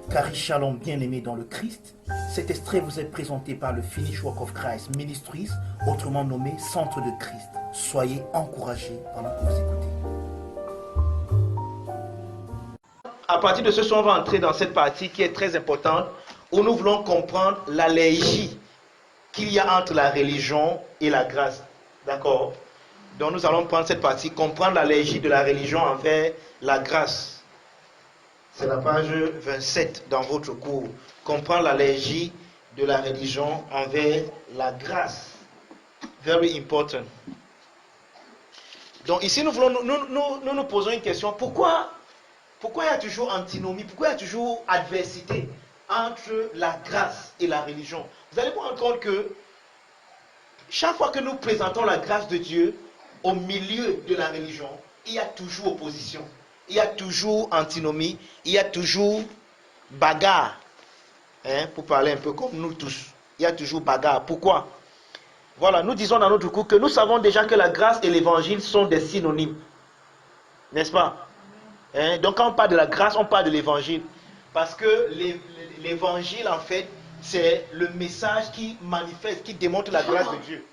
Cari Shalom, bien-aimé dans le Christ, cet extrait vous est présenté par le Finish Work of Christ Ministries, autrement nommé Centre de Christ. Soyez encouragés pendant que vous écoutez. À partir de ce soir, on va entrer dans cette partie qui est très importante, où nous voulons comprendre l'allergie qu'il y a entre la religion et la grâce. D'accord? Donc nous allons prendre cette partie, comprendre l'allergie de la religion envers la grâce. C'est la page 27 dans votre cours. Comprendre l'allergie de la religion envers la grâce. Very important. Donc ici, nous nous posons une question. Pourquoi il y a toujours antinomie? Pourquoi il y a toujours adversité entre la grâce et la religion? Vous allez vous rendre compte que chaque fois que nous présentons la grâce de Dieu au milieu de la religion, il y a toujours opposition. Il y a toujours antinomie, il y a toujours bagarre, pour parler un peu comme nous tous. Il y a toujours bagarre. Pourquoi? Voilà, nous disons dans notre cours que nous savons déjà que la grâce et l'évangile sont des synonymes. N'est-ce pas? Donc quand on parle de la grâce, on parle de l'évangile. Parce que l'évangile, en fait, c'est le message qui manifeste, qui démontre la grâce de Dieu.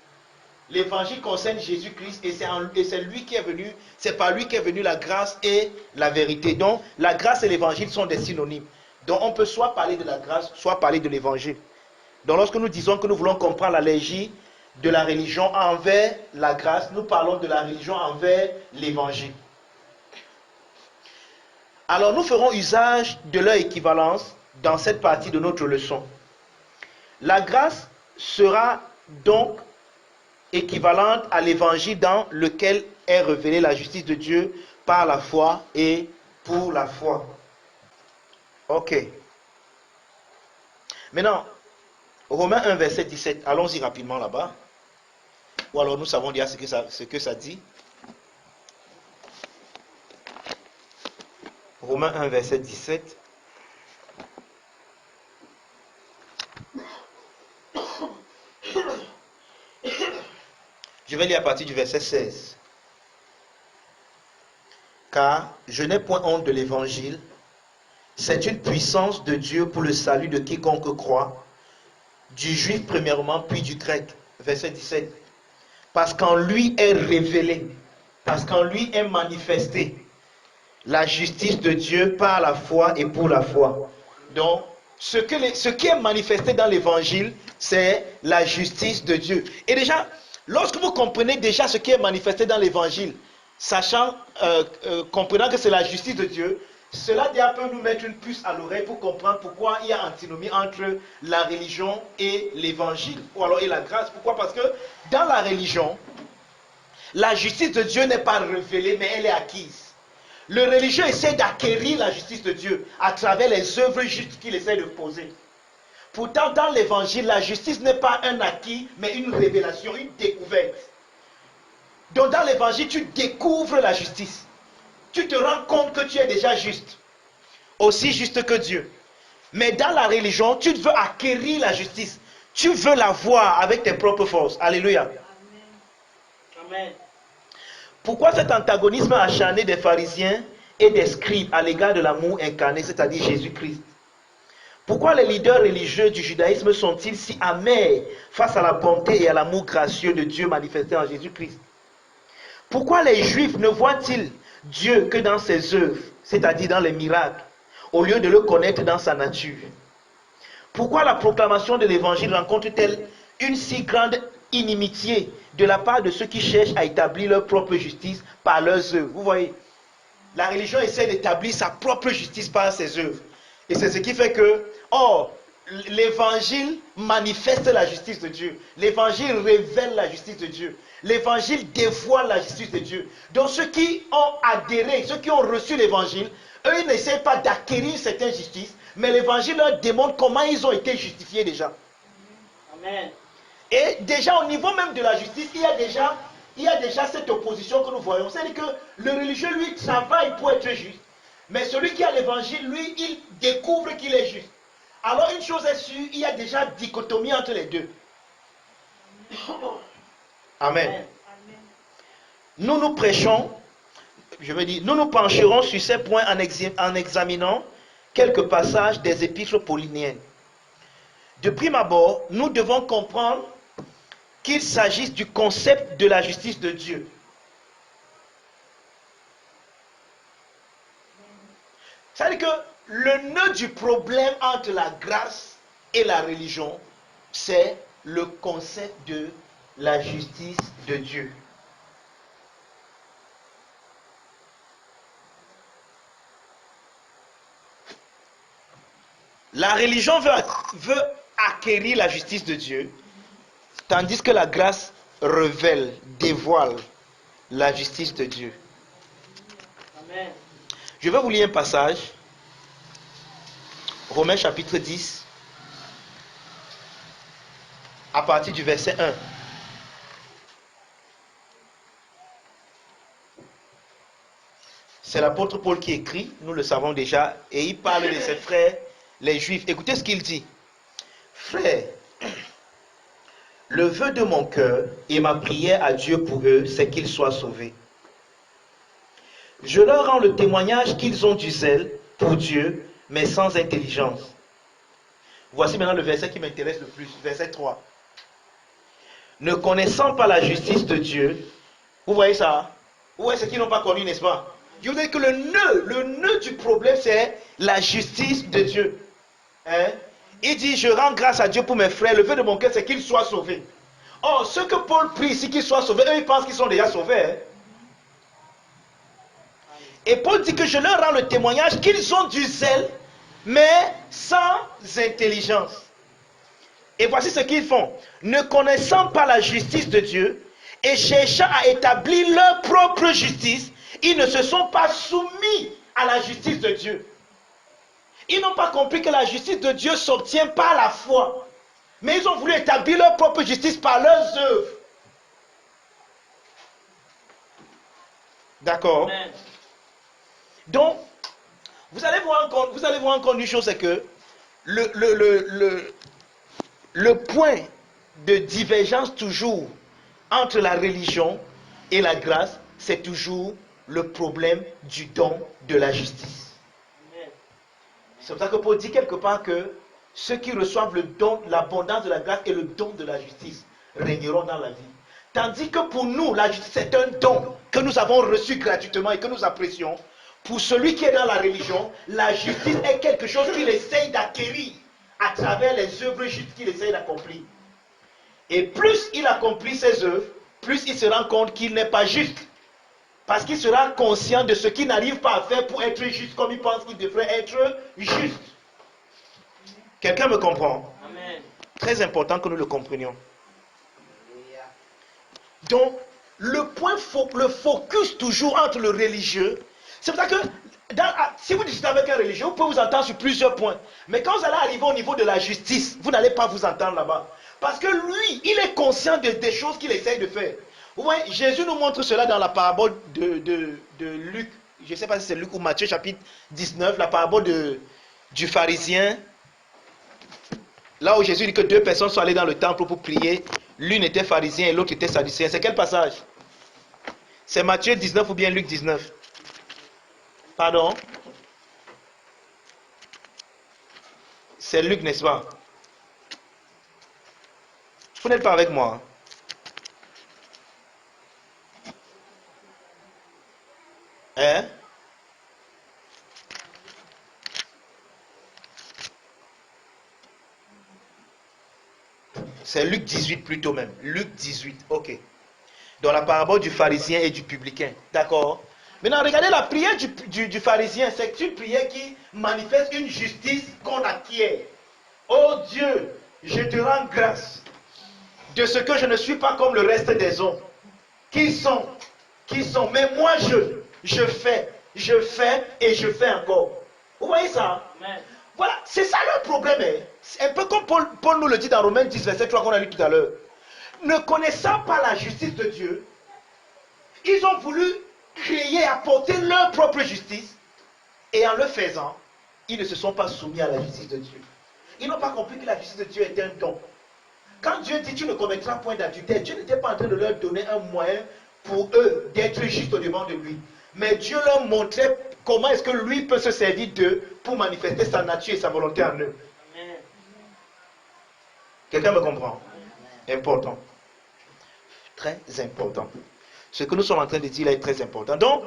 L'évangile concerne Jésus-Christ et c'est lui qui est venu, c'est par lui qu'est venue la grâce et la vérité. Donc la grâce et l'évangile sont des synonymes. Donc on peut soit parler de la grâce, soit parler de l'évangile. Donc lorsque nous disons que nous voulons comprendre l'allergie de la religion envers la grâce, nous parlons de la religion envers l'évangile. Alors nous ferons usage de leur équivalence dans cette partie de notre leçon. La grâce sera donc équivalente à l'évangile dans lequel est révélée la justice de Dieu par la foi et pour la foi. Ok. Maintenant, Romains 1, verset 17. Allons-y rapidement là-bas. Ou alors nous savons déjà ce que ça dit. Romains 1, verset 17. Je vais lire à partir du verset 16. Car je n'ai point honte de l'évangile. C'est une puissance de Dieu pour le salut de quiconque croit, du juif premièrement, puis du grec. Verset 17. Parce qu'en lui est révélé, parce qu'en lui est manifesté la justice de Dieu par la foi et pour la foi. Donc, ce qui est manifesté dans l'évangile, c'est la justice de Dieu. Et déjà, lorsque vous comprenez déjà ce qui est manifesté dans l'évangile, sachant, comprenant que c'est la justice de Dieu, cela déjà peut nous mettre une puce à l'oreille pour comprendre pourquoi il y a antinomie entre la religion et l'évangile, ou alors et la grâce. Pourquoi? Parce que dans la religion, la justice de Dieu n'est pas révélée, mais elle est acquise. Le religieux essaie d'acquérir la justice de Dieu à travers les œuvres justes qu'il essaie de poser. Pourtant, dans l'évangile, la justice n'est pas un acquis, mais une révélation, une découverte. Donc, dans l'évangile, tu découvres la justice. Tu te rends compte que tu es déjà juste, aussi juste que Dieu. Mais dans la religion, tu veux acquérir la justice. Tu veux la voir avec tes propres forces. Alléluia. Amen. Pourquoi cet antagonisme acharné des pharisiens et des scribes à l'égard de l'amour incarné, c'est-à-dire Jésus-Christ? Pourquoi les leaders religieux du judaïsme sont-ils si amers face à la bonté et à l'amour gracieux de Dieu manifesté en Jésus-Christ? Pourquoi les Juifs ne voient-ils Dieu que dans ses œuvres, c'est-à-dire dans les miracles, au lieu de le connaître dans sa nature? Pourquoi la proclamation de l'évangile rencontre-t-elle une si grande inimitié de la part de ceux qui cherchent à établir leur propre justice par leurs œuvres? Vous voyez, la religion essaie d'établir sa propre justice par ses œuvres. Et c'est ce qui fait que, l'évangile manifeste la justice de Dieu. L'évangile révèle la justice de Dieu. L'évangile dévoile la justice de Dieu. Donc ceux qui ont adhéré, ceux qui ont reçu l'évangile, eux, ils n'essaient pas d'acquérir certaines justices, mais l'évangile leur démontre comment ils ont été justifiés déjà. Amen. Et déjà au niveau même de la justice, il y a déjà cette opposition que nous voyons. C'est-à-dire que le religieux, lui, travaille pour être juste. Mais celui qui a l'évangile, lui, il découvre qu'il est juste. Alors une chose est sûre, il y a déjà dichotomie entre les deux. Amen. nous nous prêchons, nous nous pencherons sur ces points en examinant quelques passages des épîtres pauliniennes. De prime abord, nous devons comprendre qu'il s'agisse du concept de la justice de Dieu. C'est-à-dire que le nœud du problème entre la grâce et la religion, c'est le concept de la justice de Dieu. La religion veut acquérir la justice de Dieu, tandis que la grâce révèle, dévoile la justice de Dieu. Amen. Je vais vous lire un passage, Romains chapitre 10, à partir du verset 1. C'est l'apôtre Paul qui écrit, nous le savons déjà, et il parle de ses frères, les Juifs. Écoutez ce qu'il dit. Frères, le vœu de mon cœur et ma prière à Dieu pour eux, c'est qu'ils soient sauvés. Je leur rends le témoignage qu'ils ont du zèle pour Dieu, mais sans intelligence. Voici maintenant le verset qui m'intéresse le plus, verset 3. Ne connaissant pas la justice de Dieu, vous voyez ça? Vous voyez ce qu'ils n'ont pas connu, n'est-ce pas? Je vous dis que le nœud du problème, c'est la justice de Dieu. Hein? Il dit, je rends grâce à Dieu pour mes frères, le vœu de mon cœur, c'est qu'ils soient sauvés. Or, ce que Paul prie ici, qu'ils soient sauvés, eux, ils pensent qu'ils sont déjà sauvés. Hein? Et Paul dit que je leur rends le témoignage qu'ils ont du zèle, mais sans intelligence. Et voici ce qu'ils font. Ne connaissant pas la justice de Dieu et cherchant à établir leur propre justice, ils ne se sont pas soumis à la justice de Dieu. Ils n'ont pas compris que la justice de Dieu s'obtient par la foi. Mais ils ont voulu établir leur propre justice par leurs œuvres. D'accord? Donc, vous allez voir encore une chose, c'est que le point de divergence toujours entre la religion et la grâce, c'est toujours le problème du don de la justice. C'est pour ça que Paul dit quelque part que ceux qui reçoivent le don, l'abondance de la grâce et le don de la justice régneront dans la vie. Tandis que pour nous, la justice c'est un don que nous avons reçu gratuitement et que nous apprécions. Pour celui qui est dans la religion, la justice est quelque chose qu'il essaye d'acquérir à travers les œuvres justes qu'il essaye d'accomplir. Et plus il accomplit ses œuvres, plus il se rend compte qu'il n'est pas juste. Parce qu'il sera conscient de ce qu'il n'arrive pas à faire pour être juste comme il pense qu'il devrait être juste. Quelqu'un me comprend? Amen. Très important que nous le comprenions. Donc, le focus toujours entre le religieux, c'est pour ça que si vous discutez avec un religieux, vous pouvez vous entendre sur plusieurs points. Mais quand vous allez arriver au niveau de la justice, vous n'allez pas vous entendre là-bas. Parce que lui, il est conscient des choses qu'il essaye de faire. Vous voyez, Jésus nous montre cela dans la parabole de Luc. Je ne sais pas si c'est Luc ou Matthieu, chapitre 19, la parabole du pharisien. Là où Jésus dit que deux personnes sont allées dans le temple pour prier. L'une était pharisien et l'autre était sadducéen. C'est quel passage? C'est Matthieu 19 ou bien Luc 19? Pardon? C'est Luc, n'est-ce pas? Vous n'êtes pas avec moi. Hein? C'est Luc 18 plutôt même. Luc 18, ok. Dans la parabole du pharisien et du publicain. D'accord? Maintenant, regardez la prière du pharisien. C'est une prière qui manifeste une justice qu'on acquiert. Oh Dieu, je te rends grâce de ce que je ne suis pas comme le reste des hommes. Qui sont. Mais moi, je fais et je fais encore. Vous voyez ça? Amen. Voilà, c'est ça le problème. C'est un peu comme Paul nous le dit dans Romains 10, verset 3 qu'on a lu tout à l'heure. Ne connaissant pas la justice de Dieu, ils ont voulu créer, apporter leur propre justice. Et en le faisant, ils ne se sont pas soumis à la justice de Dieu. Ils n'ont pas compris que la justice de Dieu est un don. Quand Dieu dit tu ne commettras point d'adultère, Dieu n'était pas en train de leur donner un moyen pour eux d'être justes au devant de lui. Mais Dieu leur montrait comment est-ce que lui peut se servir d'eux pour manifester sa nature et sa volonté en eux. Quelqu'un me comprend? Important. Très important. Ce que nous sommes en train de dire là est très important. Donc,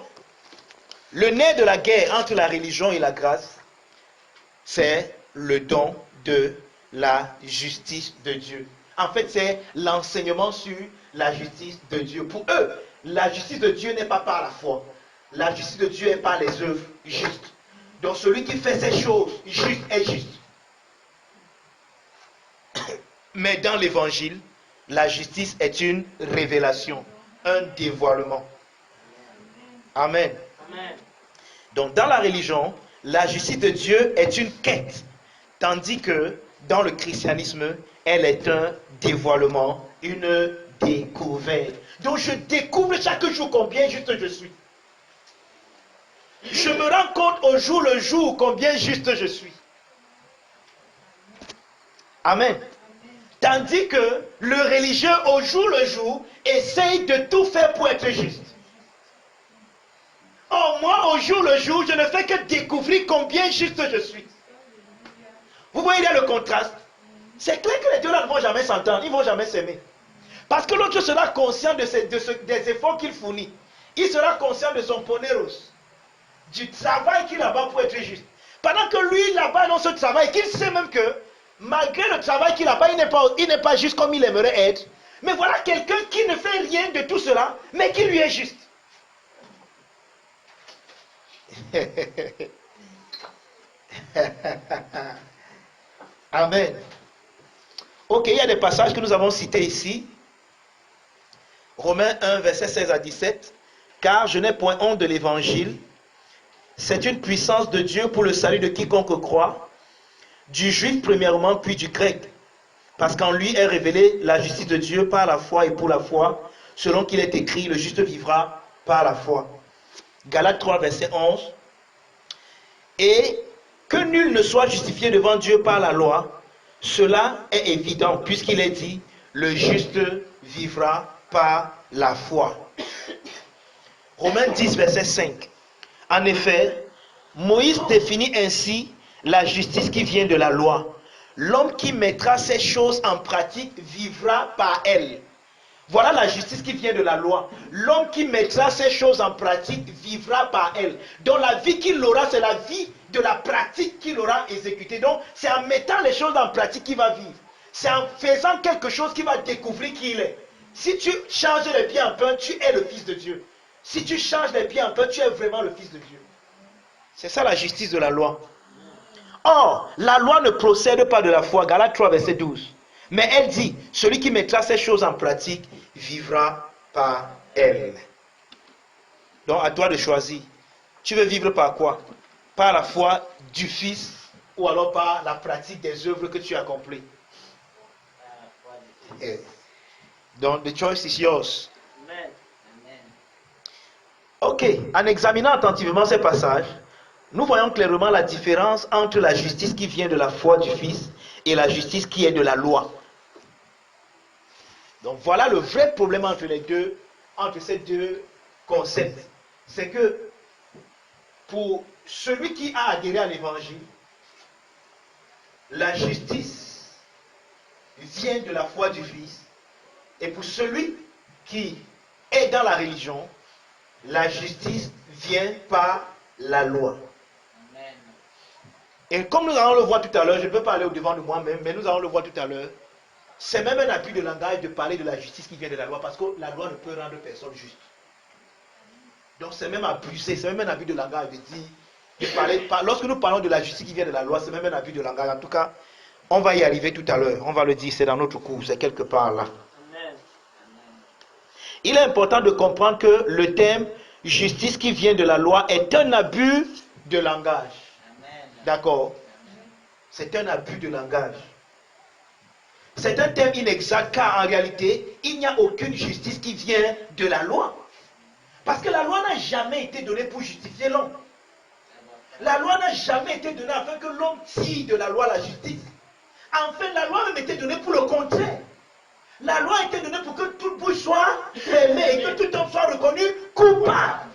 le nez de la guerre entre la religion et la grâce, c'est le don de la justice de Dieu. En fait, c'est l'enseignement sur la justice de Dieu. Pour eux, la justice de Dieu n'est pas par la foi. La justice de Dieu est par les œuvres justes. Donc celui qui fait ces choses justes est juste. Mais dans l'évangile, la justice est une révélation, un dévoilement. Amen. Amen. Donc dans la religion, la justice de Dieu est une quête, tandis que dans le christianisme, elle est un dévoilement, une découverte. Donc je découvre chaque jour combien juste je suis. Je me rends compte au jour le jour combien juste je suis. Amen. Tandis que le religieux au jour le jour essaye de tout faire pour être juste. Or moi au jour le jour je ne fais que découvrir combien juste je suis. Vous voyez là le contraste? C'est clair que les deux là ne vont jamais s'entendre, ils ne vont jamais s'aimer. Parce que l'autre sera conscient des efforts qu'il fournit. Il sera conscient de son poneros, du travail qu'il a pour être juste. Pendant que lui là-bas dans ce travail, qu'il sait même que malgré le travail qu'il a il n'est pas juste comme il aimerait être. Mais voilà quelqu'un qui ne fait rien de tout cela, mais qui lui est juste. Amen. Ok, il y a des passages que nous avons cités ici. Romains 1, verset 16 à 17. Car je n'ai point honte de l'évangile. C'est une puissance de Dieu pour le salut de quiconque croit, du juif premièrement, puis du grec. Parce qu'en lui est révélée la justice de Dieu par la foi et pour la foi, selon qu'il est écrit, le juste vivra par la foi. Galates 3, verset 11. Et que nul ne soit justifié devant Dieu par la loi, cela est évident, puisqu'il est dit, le juste vivra par la foi. Romains 10, verset 5. En effet, Moïse définit ainsi la justice qui vient de la loi. L'homme qui mettra ces choses en pratique vivra par elles. Voilà la justice qui vient de la loi. L'homme qui mettra ces choses en pratique vivra par elles. Donc la vie qu'il aura, c'est la vie de la pratique qu'il aura exécutée. Donc c'est en mettant les choses en pratique qu'il va vivre. C'est en faisant quelque chose qu'il va découvrir qui il est. Si tu changes les pieds en pain, tu es le fils de Dieu. Si tu changes les pieds en pain, tu es vraiment le fils de Dieu. C'est ça la justice de la loi. Or, la loi ne procède pas de la foi. Galates 3, verset 12. Mais elle dit, celui qui mettra ces choses en pratique vivra par elle. Donc à toi de choisir. Tu veux vivre par quoi? Par la foi du Fils ou alors par la pratique des œuvres que tu accomplis? Donc the choice is yours. Ok, en examinant attentivement ces passages, nous voyons clairement la différence entre la justice qui vient de la foi du Fils et la justice qui est de la loi. Donc voilà le vrai problème entre ces deux concepts. C'est que pour celui qui a adhéré à l'évangile, la justice vient de la foi du Fils. Et pour celui qui est dans la religion, la justice vient par la loi. Amen. Et comme nous allons le voir tout à l'heure, je ne peux pas aller au-devant de moi-même, mais nous allons le voir tout à l'heure, c'est même un abus de langage de parler de la justice qui vient de la loi, parce que la loi ne peut rendre personne juste. Donc c'est même abusé, c'est même un abus de langage de dire, de parler, lorsque nous parlons de la justice qui vient de la loi, c'est même un abus de langage. En tout cas, on va y arriver tout à l'heure, on va le dire, c'est dans notre cours, c'est quelque part là. Amen. Il est important de comprendre que le terme justice qui vient de la loi est un abus de langage. D'accord? C'est un abus de langage. C'est un terme inexact car en réalité, il n'y a aucune justice qui vient de la loi. Parce que la loi n'a jamais été donnée pour justifier l'homme. La loi n'a jamais été donnée afin que l'homme tire de la loi la justice. En fait, la loi même été donnée pour le contraire. La loi a été donnée pour que toute bouche soit fermée et que tout homme soit reconnu coupable.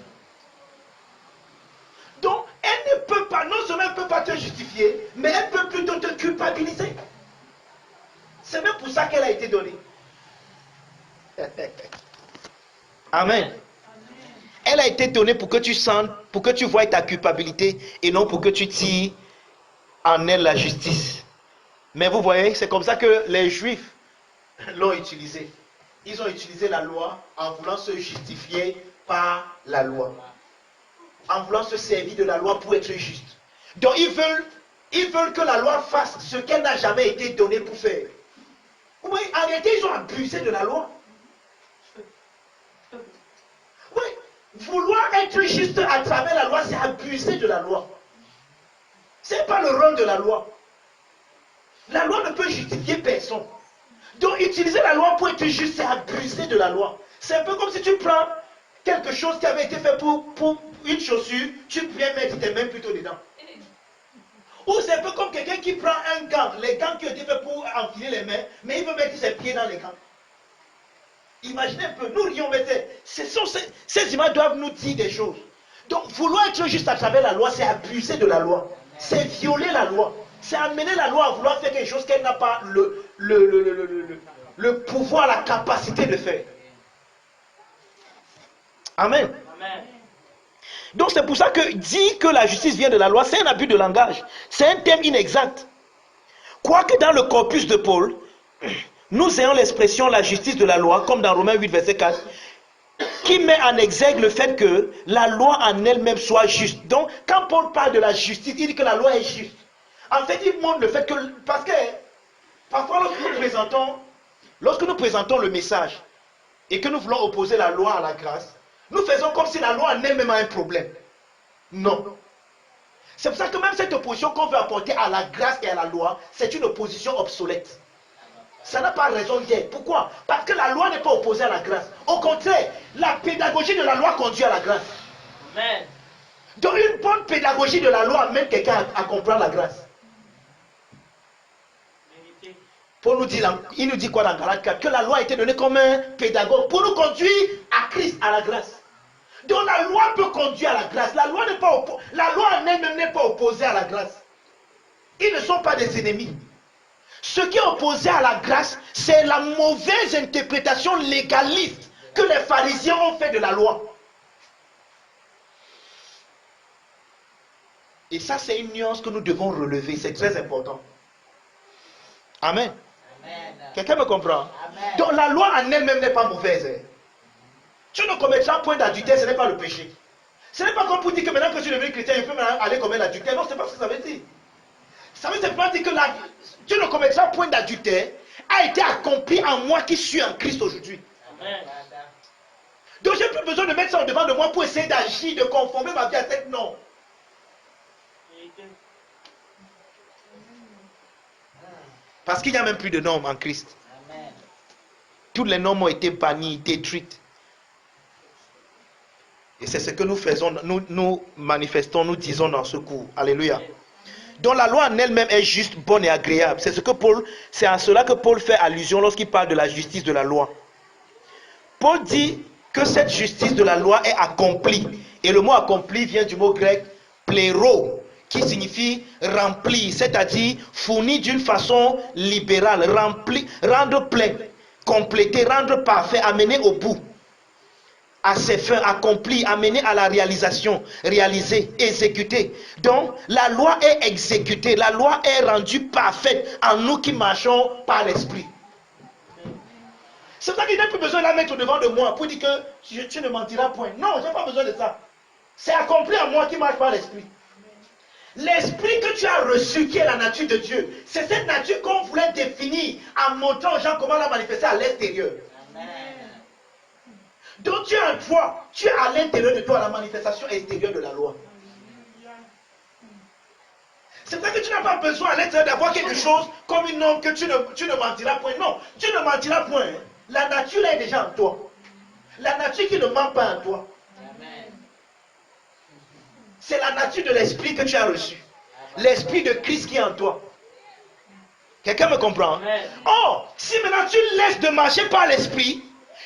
Donc, elle ne peut pas, non seulement elle ne peut pas te justifier, mais elle peut plutôt te culpabiliser. C'est même pour ça qu'elle a été donnée. Amen. Elle a été donnée pour que tu sentes, pour que tu voies ta culpabilité et non pour que tu tires en elle la justice. Mais vous voyez, c'est comme ça que les Juifs l'ont utilisé. Ils ont utilisé la loi en voulant se justifier par la loi. En voulant se servir de la loi pour être juste. Donc ils veulent que la loi fasse ce qu'elle n'a jamais été donnée pour faire. Oui, en réalité, ils ont abusé de la loi. Oui, vouloir être juste à travers la loi, c'est abuser de la loi. Ce n'est pas le rôle de la loi. La loi ne peut justifier personne. Donc utiliser la loi pour être juste, c'est abuser de la loi. C'est un peu comme si tu prends quelque chose qui avait été fait pour une chaussure, tu viens mettre tes mains plutôt dedans. Ou c'est un peu comme quelqu'un qui prend un gant, les gants qui ont été faits pour enfiler les mains, mais il veut mettre ses pieds dans les gants. Imaginez un peu, nous rions, mais ces images doivent nous dire des choses. Donc vouloir être juste à travers la loi, c'est abuser de la loi. C'est violer la loi. C'est amener la loi à vouloir faire quelque chose qu'elle n'a pas le pouvoir, la capacité de faire. Amen. Amen. Donc c'est pour ça que dire que la justice vient de la loi, c'est un abus de langage. C'est un terme inexact. Quoique dans le corpus de Paul, nous ayons l'expression la justice de la loi, comme dans Romains 8, verset 4, qui met en exergue le fait que la loi en elle-même soit juste. Donc, quand Paul parle de la justice, il dit que la loi est juste. En fait, il montre le fait que, parce que parfois lorsque nous présentons le message et que nous voulons opposer la loi à la grâce, nous faisons comme si la loi en elle-même a un problème. Non. C'est pour ça que même cette opposition qu'on veut apporter à la grâce et à la loi, c'est une opposition obsolète. Ça n'a pas raison d'être. Pourquoi? Parce que la loi n'est pas opposée à la grâce. Au contraire, la pédagogie de la loi conduit à la grâce. Amen. Donc une bonne pédagogie de la loi amène quelqu'un à comprendre la grâce. Pour nous dire, il nous dit quoi dans Galates 4? Que la loi a été donnée comme un pédagogue pour nous conduire à Christ, à la grâce. Donc la loi peut conduire à la grâce. La loi en elle-même n'est pas opposée à la grâce. Ils ne sont pas des ennemis. Ce qui est opposé à la grâce, c'est la mauvaise interprétation légaliste que les pharisiens ont fait de la loi. Et ça, c'est une nuance que nous devons relever. C'est très important. Amen. Quelqu'un me comprend? Amen. Donc la loi en elle-même n'est pas mauvaise. Tu ne commettras point d'adultère, ce n'est pas le péché. Ce n'est pas comme pour dire que maintenant que tu es devenu chrétien, je peux aller commettre l'adultère. Non, ce n'est pas ce que ça veut dire. Ça veut simplement dire que tu ne commettras point d'adultère a été accompli en moi qui suis en Christ aujourd'hui. Donc j'ai plus besoin de mettre ça en devant de moi pour essayer d'agir, de conformer ma vie à cette norme. Parce qu'il n'y a même plus de normes en Christ. Toutes les normes ont été bannies, détruites. Et c'est ce que nous faisons, nous manifestons, nous disons dans ce cours. Alléluia. Donc la loi en elle-même est juste, bonne et agréable. C'est à cela que Paul fait allusion lorsqu'il parle de la justice de la loi. Paul dit que cette justice de la loi est accomplie. Et le mot accompli vient du mot grec pléro, qui signifie remplir, c'est-à-dire fournir d'une façon libérale, remplir, rendre plein, compléter, rendre parfait, amener au bout. À ses fins accomplis, amenés à la réalisation, réalisée, exécutée. Donc, la loi est exécutée, la loi est rendue parfaite en nous qui marchons par l'esprit. C'est pour ça qu'il n'a plus besoin de la mettre devant de moi pour dire que tu ne mentiras point. Non, je n'ai pas besoin de ça. C'est accompli en moi qui marche par l'esprit. L'esprit que tu as reçu, qui est la nature de Dieu, c'est cette nature qu'on voulait définir en montrant aux gens comment la manifester à l'extérieur. Donc tu es en toi, tu es à l'intérieur de toi, la manifestation extérieure de la loi. C'est pour ça que tu n'as pas besoin à l'intérieur d'avoir quelque chose comme une norme que tu ne mentiras point. Non, tu ne mentiras point. La nature est déjà en toi. La nature qui ne ment pas en toi. C'est la nature de l'esprit que tu as reçu. L'esprit de Christ qui est en toi. Quelqu'un me comprend? Oh, si maintenant tu laisses de marcher par l'esprit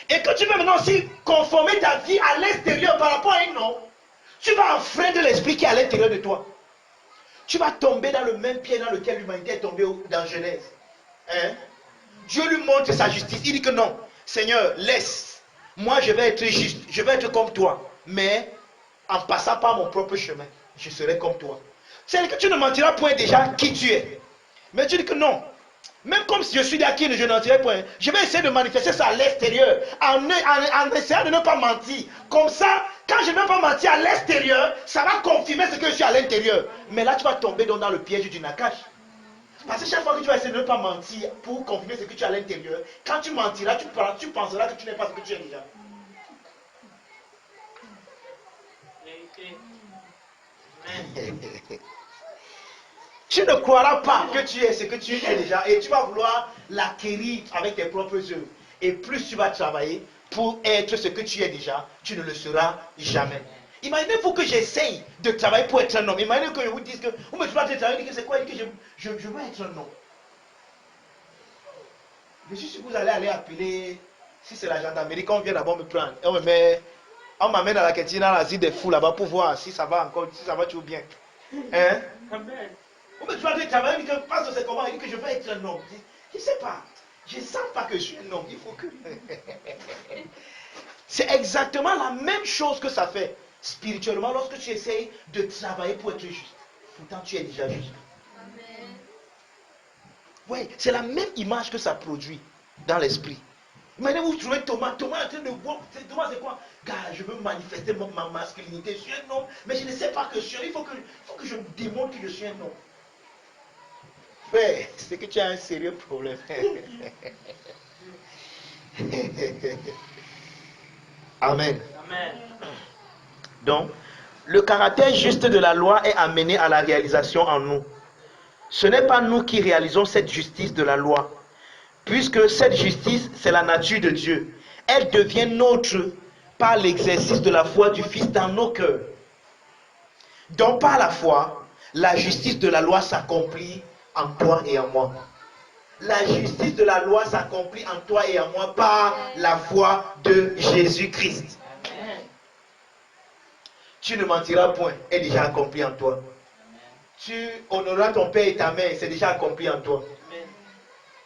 et que tu veux maintenant aussi conformer ta vie à l'extérieur par rapport à un homme, tu vas enfreindre l'esprit qui est à l'intérieur de toi. Tu vas tomber dans le même pied dans lequel l'humanité est tombée dans Genèse. Hein? Dieu lui montre sa justice. Il dit que non, Seigneur, laisse. Moi, je vais être juste. Je vais être comme toi. Mais en passant par mon propre chemin, je serai comme toi. C'est-à-dire que tu ne mentiras point déjà qui tu es. Mais tu dis que non. Même comme si je suis d'acquis, je n'en tirerai point. Je vais essayer de manifester ça à l'extérieur. En essayant de ne pas mentir. Comme ça, quand je ne vais pas mentir à l'extérieur, ça va confirmer ce que je suis à l'intérieur. Mais là, tu vas tomber dans le piège du nakash. Parce que chaque fois que tu vas essayer de ne pas mentir pour confirmer ce que tu as à l'intérieur, quand tu mentiras, tu penseras que tu n'es pas ce que tu es déjà. Tu ne croiras pas que tu es ce que tu es déjà et tu vas vouloir l'acquérir avec tes propres œuvres. Et plus tu vas travailler pour être ce que tu es déjà, tu ne le seras jamais. Imaginez-vous que j'essaye de travailler pour être un homme. Imaginez que je vous dise que vous me dites que c'est quoi que je veux être un homme. Je suis sûr que vous allez appeler, si c'est la gendarmerie, quand on vient d'abord me prendre. On m'amène à la cantine, à l'asile des fous là-bas pour voir si ça va encore, si ça va toujours bien. Hein? Vous me dites de travailler, que parce que c'est comment, il dit que je veux être un homme. Je ne sais pas. Je ne sens pas que je suis un homme. Il faut que. C'est exactement la même chose que ça fait spirituellement lorsque tu essayes de travailler pour être juste. Pourtant, tu es déjà juste. Oui, c'est la même image que ça produit dans l'esprit. Maintenant, vous trouvez Thomas est en train de voir. Thomas, c'est quoi? Gars, je veux manifester ma masculinité. Je suis un homme, mais je ne sais pas que je suis. Il faut que je démontre que je suis un homme. Ouais, c'est que tu as un sérieux problème. Amen. Amen. Donc, le caractère juste de la loi est amené à la réalisation en nous. Ce n'est pas nous qui réalisons cette justice de la loi, puisque cette justice, c'est la nature de Dieu. Elle devient nôtre par l'exercice de la foi du Fils dans nos cœurs. Donc, par la foi, la justice de la loi s'accomplit en toi et en moi. La justice de la loi s'accomplit en toi et en moi par la foi de Jésus-Christ. Tu ne mentiras point, est déjà accompli en toi. Tu honoreras ton père et ta mère, c'est déjà accompli en toi.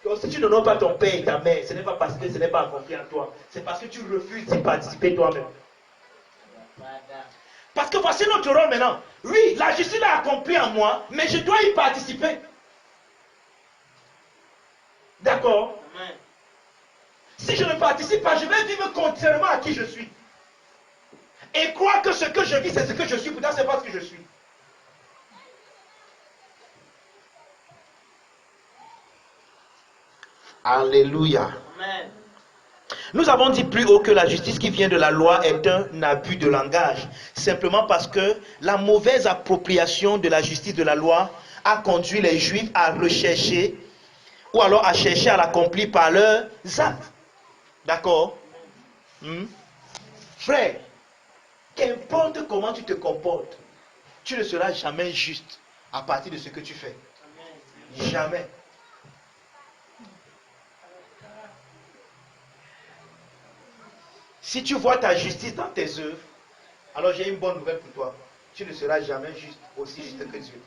Donc si tu n'honores pas ton père et ta mère, ce n'est pas parce que ce n'est pas accompli en toi, c'est parce que tu refuses d'y participer toi-même. Parce que voici notre rôle maintenant. Oui, la justice est accomplie en moi, mais je dois y participer. D'accord? Si je ne participe pas, je vais vivre contrairement à qui je suis. Et croire que ce que je vis, c'est ce que je suis, pourtant ce n'est pas ce que je suis. Alléluia. Amen. Nous avons dit plus haut que la justice qui vient de la loi est un abus de langage, simplement parce que la mauvaise appropriation de la justice de la loi a conduit les Juifs à rechercher, ou alors à chercher à l'accomplir par leurs actes. D'accord? Frère, qu'importe comment tu te comportes, tu ne seras jamais juste à partir de ce que tu fais. Jamais. Si tu vois ta justice dans tes œuvres, alors j'ai une bonne nouvelle pour toi. Tu ne seras jamais juste, aussi juste que Dieu.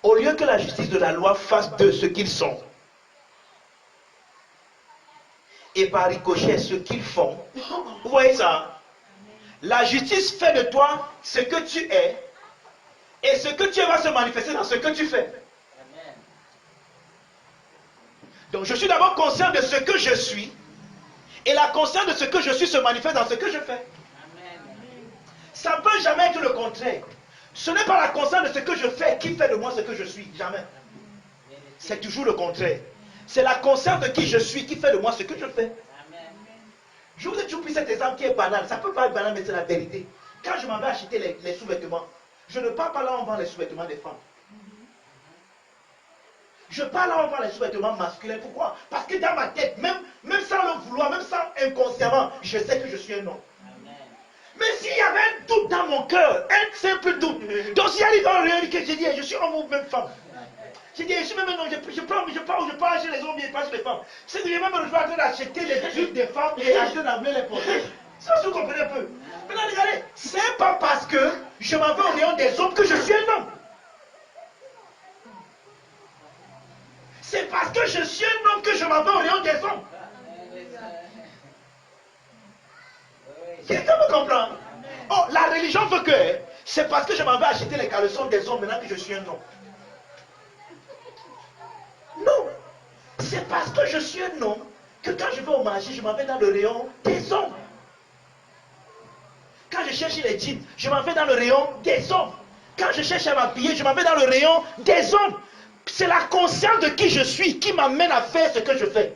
Au lieu que la justice de la loi fasse d'eux ce qu'ils sont, et par ricochet ce qu'ils font, vous voyez ça? La justice fait de toi ce que tu es, et ce que tu es va se manifester dans ce que tu fais. Donc je suis d'abord conscient de ce que je suis, et la conscience de ce que je suis se manifeste dans ce que je fais. Ça ne peut jamais être le contraire. Ce n'est pas la conscience de ce que je fais qui fait de moi ce que je suis, jamais. C'est toujours le contraire. C'est la conscience de qui je suis qui fait de moi ce que je fais. Je vous ai toujours pris cet exemple qui est banal. Ça peut pas être banal, mais c'est la vérité. Quand je m'en vais acheter les sous-vêtements, je ne parle pas là où on vend les sous-vêtements des femmes. Je parle là où on vend les sous-vêtements masculins. Pourquoi? Parce que dans ma tête, même sans le vouloir, même sans inconsciemment, je sais que je suis un homme. Mais s'il y avait un doute dans mon cœur, un simple doute, donc s'il y a dans le réel que j'ai dit, je suis homme ou même femme. J'ai dit, je suis même un homme, je parle chez les hommes et pas chez les femmes. C'est que j'ai même le choix d'acheter les trucs des femmes et acheter d'amener les porter. Ça, vous comprenez un peu. Maintenant, regardez, c'est pas parce que je m'en vais au rayon des hommes que je suis un homme. C'est parce que je suis un homme que je m'en vais au rayon des hommes. Quelqu'un me comprend? Oh, la religion veut que c'est parce que je m'en vais acheter les caleçons des hommes maintenant que je suis un homme. Non, c'est parce que je suis un homme que quand je vais au marché, je m'en vais dans le rayon des hommes. Quand je cherche les jeans, je m'en vais dans le rayon des hommes. Quand je cherche à m'habiller, je m'en vais dans le rayon des hommes. C'est la conscience de qui je suis qui m'amène à faire ce que je fais.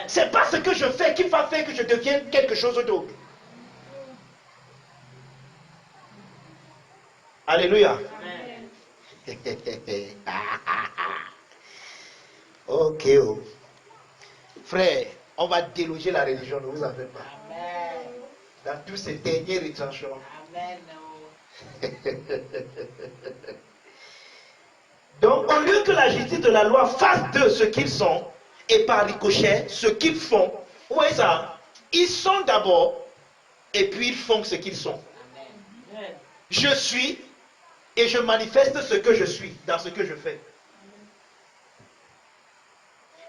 C'est pas ce que je fais qui va faire que je devienne quelque chose d'autre. Alléluia. Ok. Oh. Frère, on va déloger la religion, ne vous en faites pas. Dans tous ces derniers retranchements. Donc, au lieu que la justice de la loi fasse d'eux ce qu'ils sont, et par ricochet, ce qu'ils font, vous voyez ça? Ils sont d'abord, et puis ils font ce qu'ils sont. Je suis, et je manifeste ce que je suis, dans ce que je fais.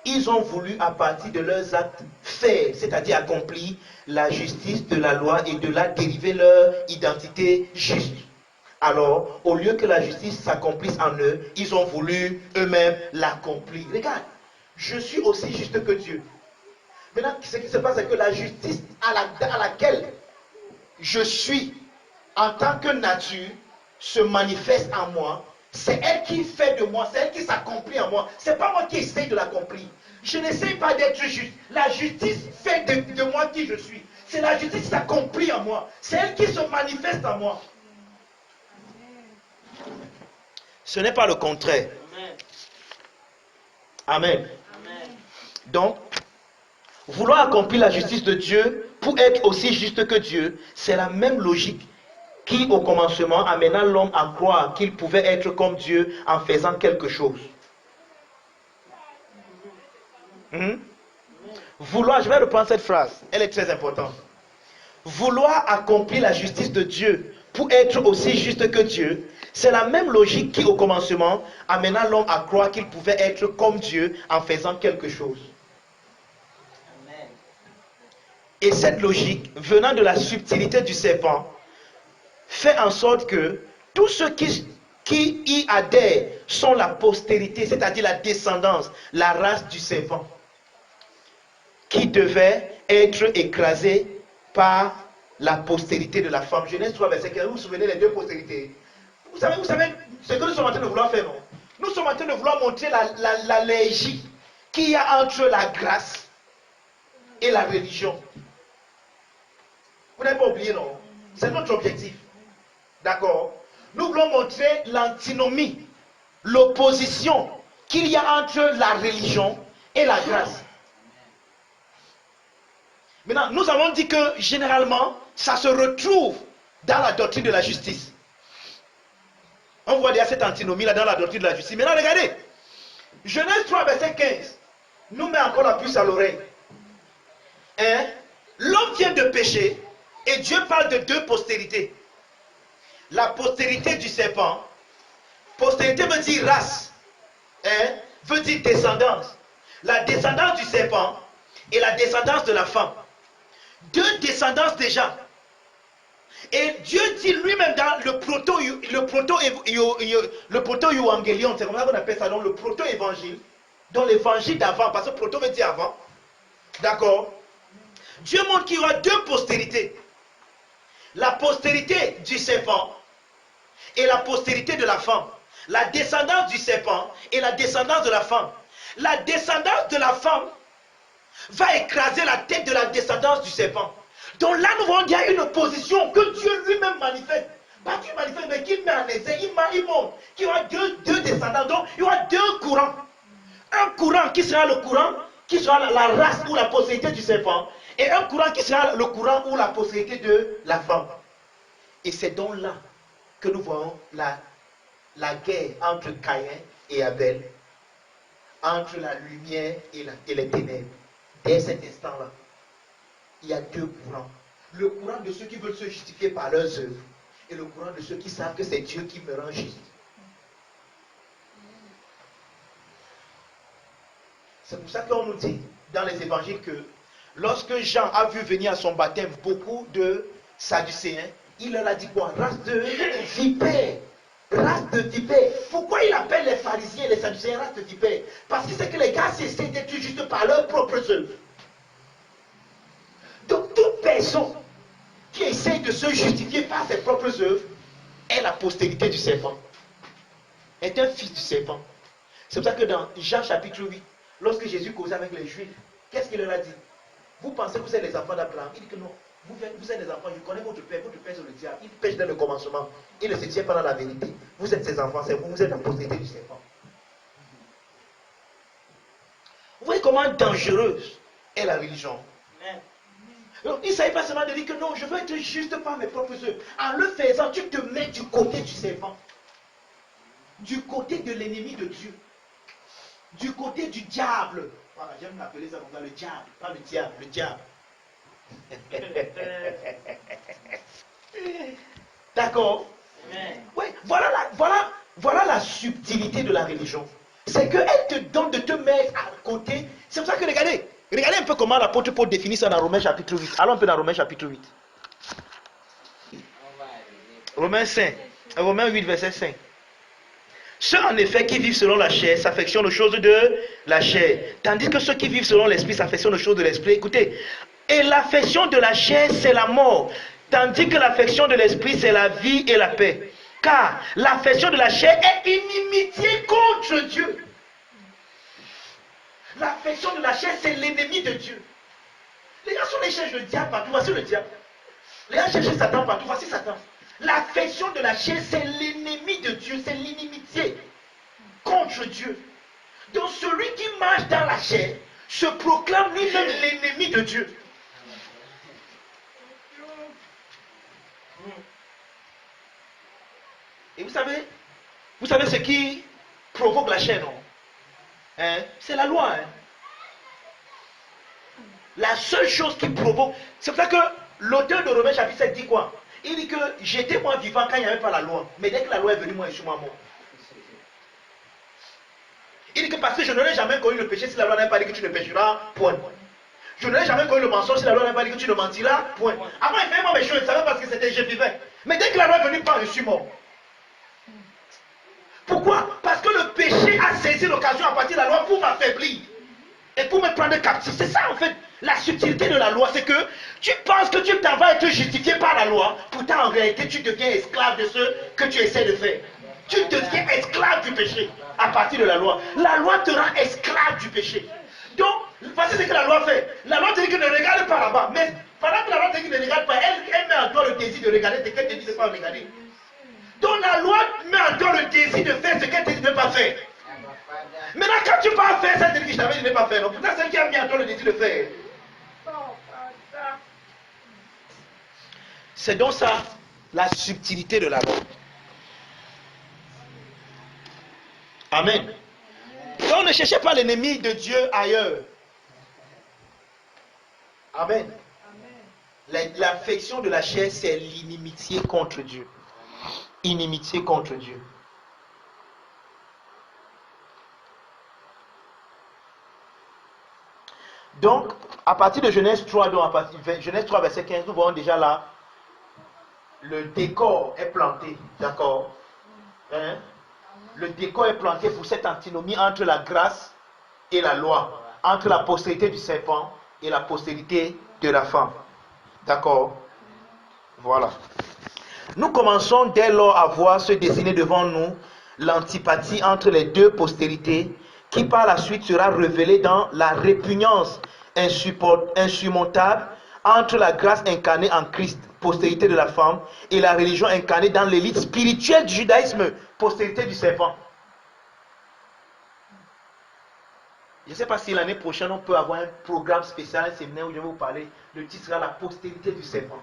Ils ont voulu, à partir de leurs actes, faire, c'est-à-dire accomplir la justice de la loi et de là dériver leur identité juste. Alors, au lieu que la justice s'accomplisse en eux, ils ont voulu eux-mêmes l'accomplir. Regarde, je suis aussi juste que Dieu. Maintenant, ce qui se passe, c'est que la justice à laquelle je suis en tant que nature se manifeste en moi. C'est elle qui fait de moi, c'est elle qui s'accomplit en moi. Ce n'est pas moi qui essaye de l'accomplir. Je n'essaye pas d'être juste. La justice fait de moi qui je suis. C'est la justice qui s'accomplit en moi. C'est elle qui se manifeste en moi. Ce n'est pas le contraire. Amen. Amen. Donc, vouloir accomplir la justice de Dieu pour être aussi juste que Dieu, c'est la même logique qui, au commencement, amena l'homme à croire qu'il pouvait être comme Dieu en faisant quelque chose. Vouloir, je vais reprendre cette phrase, elle est très importante. Vouloir accomplir la justice de Dieu pour être aussi juste que Dieu, c'est la même logique qui, au commencement, amena l'homme à croire qu'il pouvait être comme Dieu en faisant quelque chose. Et cette logique, venant de la subtilité du serpent, fait en sorte que tous ceux qui y adhèrent sont la postérité, c'est-à-dire la descendance, la race du serpent, qui devait être écrasée par la postérité de la femme. Genèse 3, verset 15. Vous vous souvenez les deux postérités? Vous savez ce que nous sommes en train de vouloir faire, non? Nous sommes en train de vouloir montrer l'allergie qu'il y a entre la grâce et la religion. Vous n'avez pas oublié, non? C'est notre objectif. D'accord? Nous voulons montrer l'antinomie, l'opposition qu'il y a entre la religion et la grâce. Maintenant, nous avons dit que généralement, ça se retrouve dans la doctrine de la justice. On voit déjà cette antinomie-là dans la doctrine de la justice. Maintenant, regardez. Genèse 3, verset 15, nous met encore la puce à l'oreille. Hein? L'homme vient de pécher et Dieu parle de deux postérités. La postérité du serpent. Postérité veut dire race. Hein? Veut dire descendance. La descendance du serpent et la descendance de la femme. Deux descendances déjà. Et Dieu dit lui-même dans le proto-évangélion, c'est comme ça qu'on appelle ça, donc le proto-évangile, dans l'évangile d'avant, parce que proto veut dire avant. D'accord? Dieu montre qu'il y aura deux postérités. La postérité du serpent et la postérité de la femme. La descendance du serpent et la descendance de la femme. La descendance de la femme va écraser la tête de la descendance du serpent. Donc là, nous voyons qu'il y a une opposition que Dieu lui-même manifeste. Pas qu'il manifeste, mais qu'il met en essai, il montre qu'il y aura deux descendants. Donc, il y aura deux courants. Un courant qui sera le courant, qui sera la race ou la postérité du serpent. Et un courant qui sera le courant ou la postérité de la femme. Et c'est donc là que nous voyons la guerre entre Caïn et Abel, entre la lumière et les ténèbres. Dès cet instant-là, il y a deux courants. Le courant de ceux qui veulent se justifier par leurs œuvres et le courant de ceux qui savent que c'est Dieu qui me rend juste. C'est pour ça qu'on nous dit dans les évangiles que lorsque Jean a vu venir à son baptême beaucoup de Sadducéens, il leur a dit quoi? Race de vipères. Race de vipères. Pourquoi il appelle les pharisiens et les Sadducéens race de vipères? Parce que c'est que les gars essaient d'être juste par leurs propres œuvres. Donc toute personne qui essaie de se justifier par ses propres œuvres est la postérité du serpent. Est un fils du serpent. C'est pour ça que dans Jean chapitre 8, lorsque Jésus causait avec les Juifs, qu'est-ce qu'il leur a dit? Vous pensez que vous êtes les enfants d'Abraham? Il dit que non. Vous êtes des enfants, je connais votre père c'est le diable. Il pêche dans le commencement. Il ne se tient pas dans la vérité. Vous êtes ses enfants, c'est vous êtes la postérité du serpent. Vous voyez comment dangereuse est la religion. Donc, il ne s'agit pas seulement de dire que non, je veux être juste par mes propres œuvres. En le faisant, tu te mets du côté du serpent. Du côté de l'ennemi de Dieu. Du côté du diable. Voilà, j'aime l'appeler ça comme ça, le diable. Pas le diable, le diable. D'accord? Oui, voilà la subtilité de la religion. C'est qu'elle te donne de te mettre à côté. C'est pour ça que regardez un peu comment l'apôtre Paul définit ça dans Romains chapitre 8. Allons un peu dans Romains chapitre 8. Romains 8, verset 5. Ceux en effet qui vivent selon la chair s'affectionnent aux choses de la chair, tandis que ceux qui vivent selon l'esprit s'affectionnent aux choses de l'esprit. Écoutez, et l'affection de la chair c'est la mort, tandis que l'affection de l'esprit c'est la vie et la paix. Car l'affection de la chair est inimitié contre Dieu. L'affection de la chair c'est l'ennemi de Dieu. Les gens sont les cherchent le diable partout, voici le diable. Les gens cherchent Satan partout, voici Satan. L'affection de la chair, c'est l'ennemi de Dieu, c'est l'inimitié contre Dieu. Donc celui qui marche dans la chair se proclame lui-même l'ennemi de Dieu. Et vous savez ce qui provoque la chair, non? C'est la loi. La seule chose qui provoque, c'est pour ça que l'auteur de Romains chapitre 7 dit quoi? Il dit que j'étais moi vivant quand il n'y avait pas la loi. Mais dès que la loi est venue, moi je suis mort. Il dit que parce que je n'aurais jamais connu le péché si la loi n'avait pas dit que tu ne pécheras, point. Je n'aurais jamais connu le mensonge si la loi n'avait pas dit que tu ne mentiras, point. Avant il faisait moi mes choses, je ne savais pas ce que c'était, je vivais. Mais dès que la loi est venue, je suis mort. Pourquoi? Parce que le péché a saisi l'occasion à partir de la loi pour m'affaiblir et pour me prendre captif. C'est ça en fait. La subtilité de la loi, c'est que tu penses que tu t'en vas être justifié par la loi, pourtant en réalité tu deviens esclave de ce que tu essaies de faire. Tu deviens esclave du péché à partir de la loi. La loi te rend esclave du péché. Donc, voici ce que la loi fait. La loi te dit que ne regarde pas là-bas. Mais pendant que la loi te dit que ne regarde pas, elle met en toi le désir de regarder ce qu'elle te dit de ne pas regarder. Donc la loi met en toi le désir de faire ce qu'elle te dit de ne pas faire. Maintenant, quand tu vas faire ça, c'est ce que je t'avais dit de ne pas faire. Donc, pourtant, c'est elle qui a mis en toi le désir de faire. C'est donc ça la subtilité de la loi. Amen. Donc ne cherchez pas l'ennemi de Dieu ailleurs. Amen. L'affection de la chair, c'est l'inimitié contre Dieu. Inimitié contre Dieu. Donc, à partir de Genèse 3, Genèse 3, verset 15, nous voyons déjà là, le décor est planté, d'accord? Le décor est planté pour cette antinomie entre la grâce et la loi, entre la postérité du serpent et la postérité de la femme. D'accord? Voilà. Nous commençons dès lors à voir se dessiner devant nous l'antipathie entre les deux postérités qui par la suite sera révélée dans la répugnance insurmontable entre la grâce incarnée en Christ, postérité de la femme, et la religion incarnée dans l'élite spirituelle du judaïsme, postérité du serpent. Je ne sais pas si l'année prochaine on peut avoir un programme spécial, un séminaire où je vais vous parler. Le titre sera la postérité du serpent.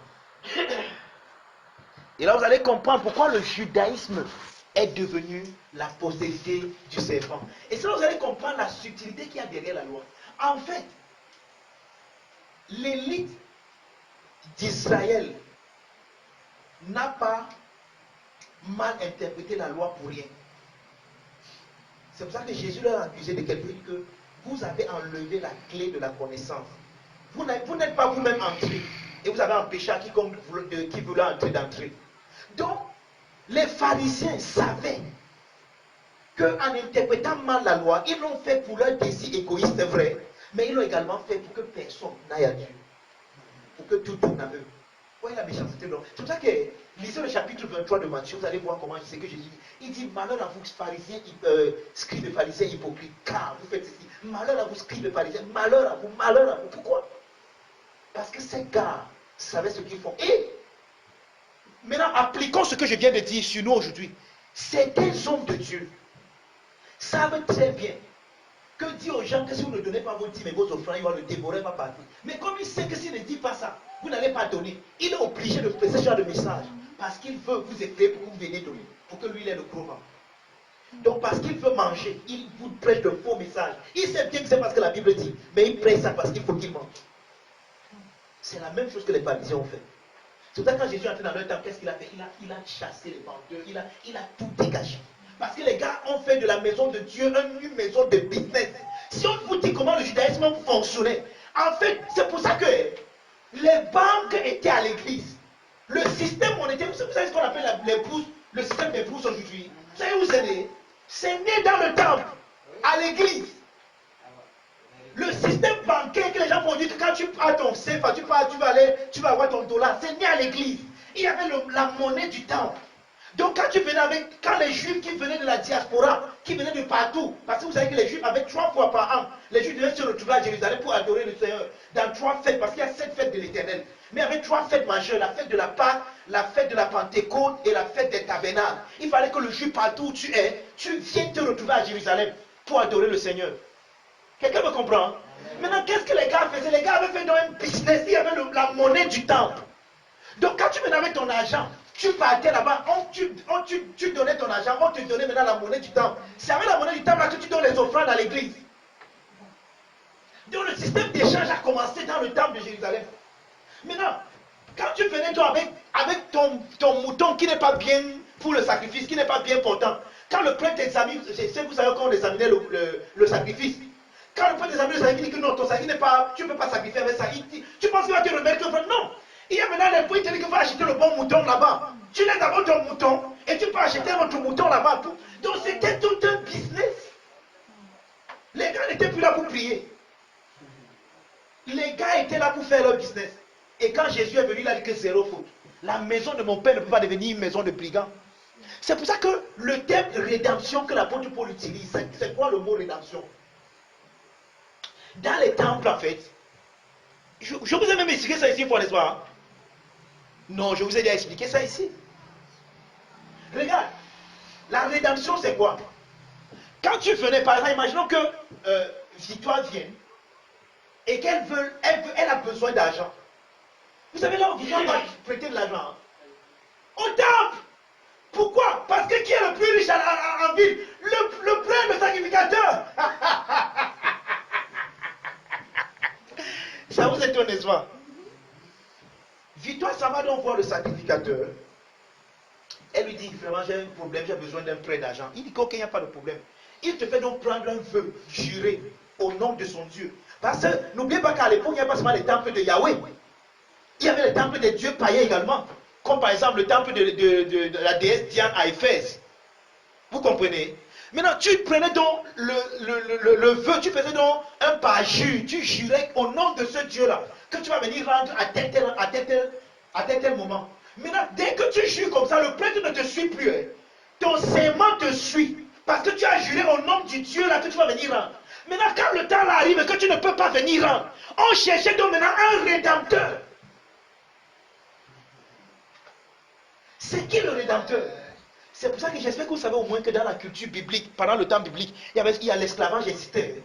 Et là, vous allez comprendre pourquoi le judaïsme est devenu la postérité du serpent. Et ça, vous allez comprendre la subtilité qu'il y a derrière la loi. En fait, l'élite d'Israël n'a pas mal interprété la loi pour rien. C'est pour ça que Jésus leur a accusé de quelque chose, que vous avez enlevé la clé de la connaissance. Vous n'êtes pas vous-même entré. Et vous avez empêché à quiconque qui voulait entrer d'entrer. Donc, les pharisiens savaient qu'en interprétant mal la loi, ils l'ont fait pour leur désir égoïste, c'est vrai, mais ils l'ont également fait pour que personne n'aille à Dieu. Pour que tout tourne à eux. Vous voyez la méchanceté. C'est pour ça que, lisez le chapitre 23 de Matthieu, vous allez voir comment c'est que Jésus dit. Il dit, malheur à vous, pharisiens, scribes et pharisiens hypocrites, car vous faites ceci. Malheur à vous, scribes et pharisiens, malheur à vous, malheur à vous. Pourquoi? Parce que ces gars savaient ce qu'ils font. Et maintenant, appliquons ce que je viens de dire sur nous aujourd'hui. Certains hommes de Dieu savent très bien que dire aux gens que si vous ne donnez pas vos dîmes et vos offrandes, il va le dévorer, va partir. Mais comme il sait que s'il ne dit pas ça, vous n'allez pas donner, il est obligé de faire ce genre de message. Parce qu'il veut vous éclairer pour que vous veniez donner. Pour que lui, il ait le gros ventre. Donc parce qu'il veut manger, il vous prêche de faux messages. Il sait bien que c'est parce que la Bible dit, mais il prêche ça parce qu'il faut qu'il mange. C'est la même chose que les pharisiens ont fait. C'est pour ça que quand Jésus est entré dans leur temps, qu'est-ce qu'il a fait? Il a chassé les menteurs, il a tout dégagé. Parce que les gars ont fait de la maison de Dieu une maison de business. Si on vous dit comment le judaïsme fonctionnait, en fait, c'est pour ça que les banques étaient à l'église. Le système monétaire, vous savez ce qu'on appelle les bourses, le système des bourses aujourd'hui. Vous savez où c'est né? C'est né dans le temple, à l'église. Le système bancaire que les gens vont dire que quand tu as ton CFA, tu vas avoir ton dollar, c'est né à l'église. Il y avait la monnaie du temple. Donc quand les juifs qui venaient de la diaspora, qui venaient de partout, parce que vous savez que les juifs avaient 3 fois par an, les juifs devaient se retrouver à Jérusalem pour adorer le Seigneur dans 3 fêtes, parce qu'il y a 7 fêtes de l'Éternel. Mais il y avait 3 fêtes majeures, la fête de la Pâque, la fête de la Pentecôte et la fête des Tabernacles. Il fallait que le juif partout où tu es, tu viennes te retrouver à Jérusalem pour adorer le Seigneur. Quelqu'un me comprend? Maintenant, qu'est-ce que les gars faisaient? Les gars avaient fait un business, il y avait la monnaie du temple. Donc quand tu venais avec ton argent, tu partais là-bas, tu donnais ton argent, on te donnait maintenant la monnaie du temple. C'est avec la monnaie du temple là que tu donnes les offrandes à l'église. Donc le système d'échange a commencé dans le temple de Jérusalem. Maintenant, quand tu venais toi avec ton mouton qui n'est pas bien pour le sacrifice, qui n'est pas bien portant, quand le prêtre examine, vous savez comment on examinait le sacrifice. Quand le prêtre examine le sacrifice, il dit que non, ton sacrifice n'est pas, tu ne peux pas sacrifier avec ça. Tu penses qu'il va te remettre le non. Il y a maintenant les prix, il te dit qu'il faut acheter le bon mouton là-bas. Tu laisses d'abord ton mouton et tu peux acheter votre mouton là-bas. Donc c'était tout un business. Les gars n'étaient plus là pour prier. Les gars étaient là pour faire leur business. Et quand Jésus est venu, il a dit que zéro faute. La maison de mon père ne peut pas devenir une maison de brigands. C'est pour ça que le terme rédemption que l'apôtre Paul utilise, c'est quoi le mot rédemption? Dans les temples, en fait, je vous ai même expliqué ça ici, n'est-ce pas? Non, je vous ai déjà expliqué ça ici. Regarde, la rédemption, c'est quoi? Quand tu venais, par exemple, imaginons que Victoire vienne et elle a besoin d'argent. Vous savez là, Victoire va prêter de l'argent. Au temple! Pourquoi? Parce que qui est le plus riche en ville? Le prêtre, le sacrificateur. Ça vous étonne, n'est-ce pas? Victoire, ça va donc voir le sacrificateur. Elle lui dit, vraiment, j'ai un problème, j'ai besoin d'un prêt d'argent. Il dit qu'ok, il n'y a pas de problème. Il te fait donc prendre un vœu, jurer au nom de son Dieu. Parce que n'oubliez pas qu'à l'époque, il n'y a pas seulement les temples de Yahweh. Il y avait les temples des dieux païens également. Comme par exemple le temple de la déesse Diane à Éphèse. Vous comprenez? Maintenant, tu prenais donc le vœu, tu faisais donc un parjure, tu jurais au nom de ce Dieu-là, que tu vas venir rendre à tel moment. Maintenant, dès que tu jures comme ça, le prêtre ne te suit plus. Hein. Ton serment te suit. Parce que tu as juré au nom du Dieu là que tu vas venir rendre. Maintenant, quand le temps là arrive et que tu ne peux pas venir rendre, on cherchait donc maintenant un rédempteur. C'est qui le rédempteur? C'est pour ça que j'espère que vous savez au moins que dans la culture biblique, pendant le temps biblique, il y a l'esclavage existait.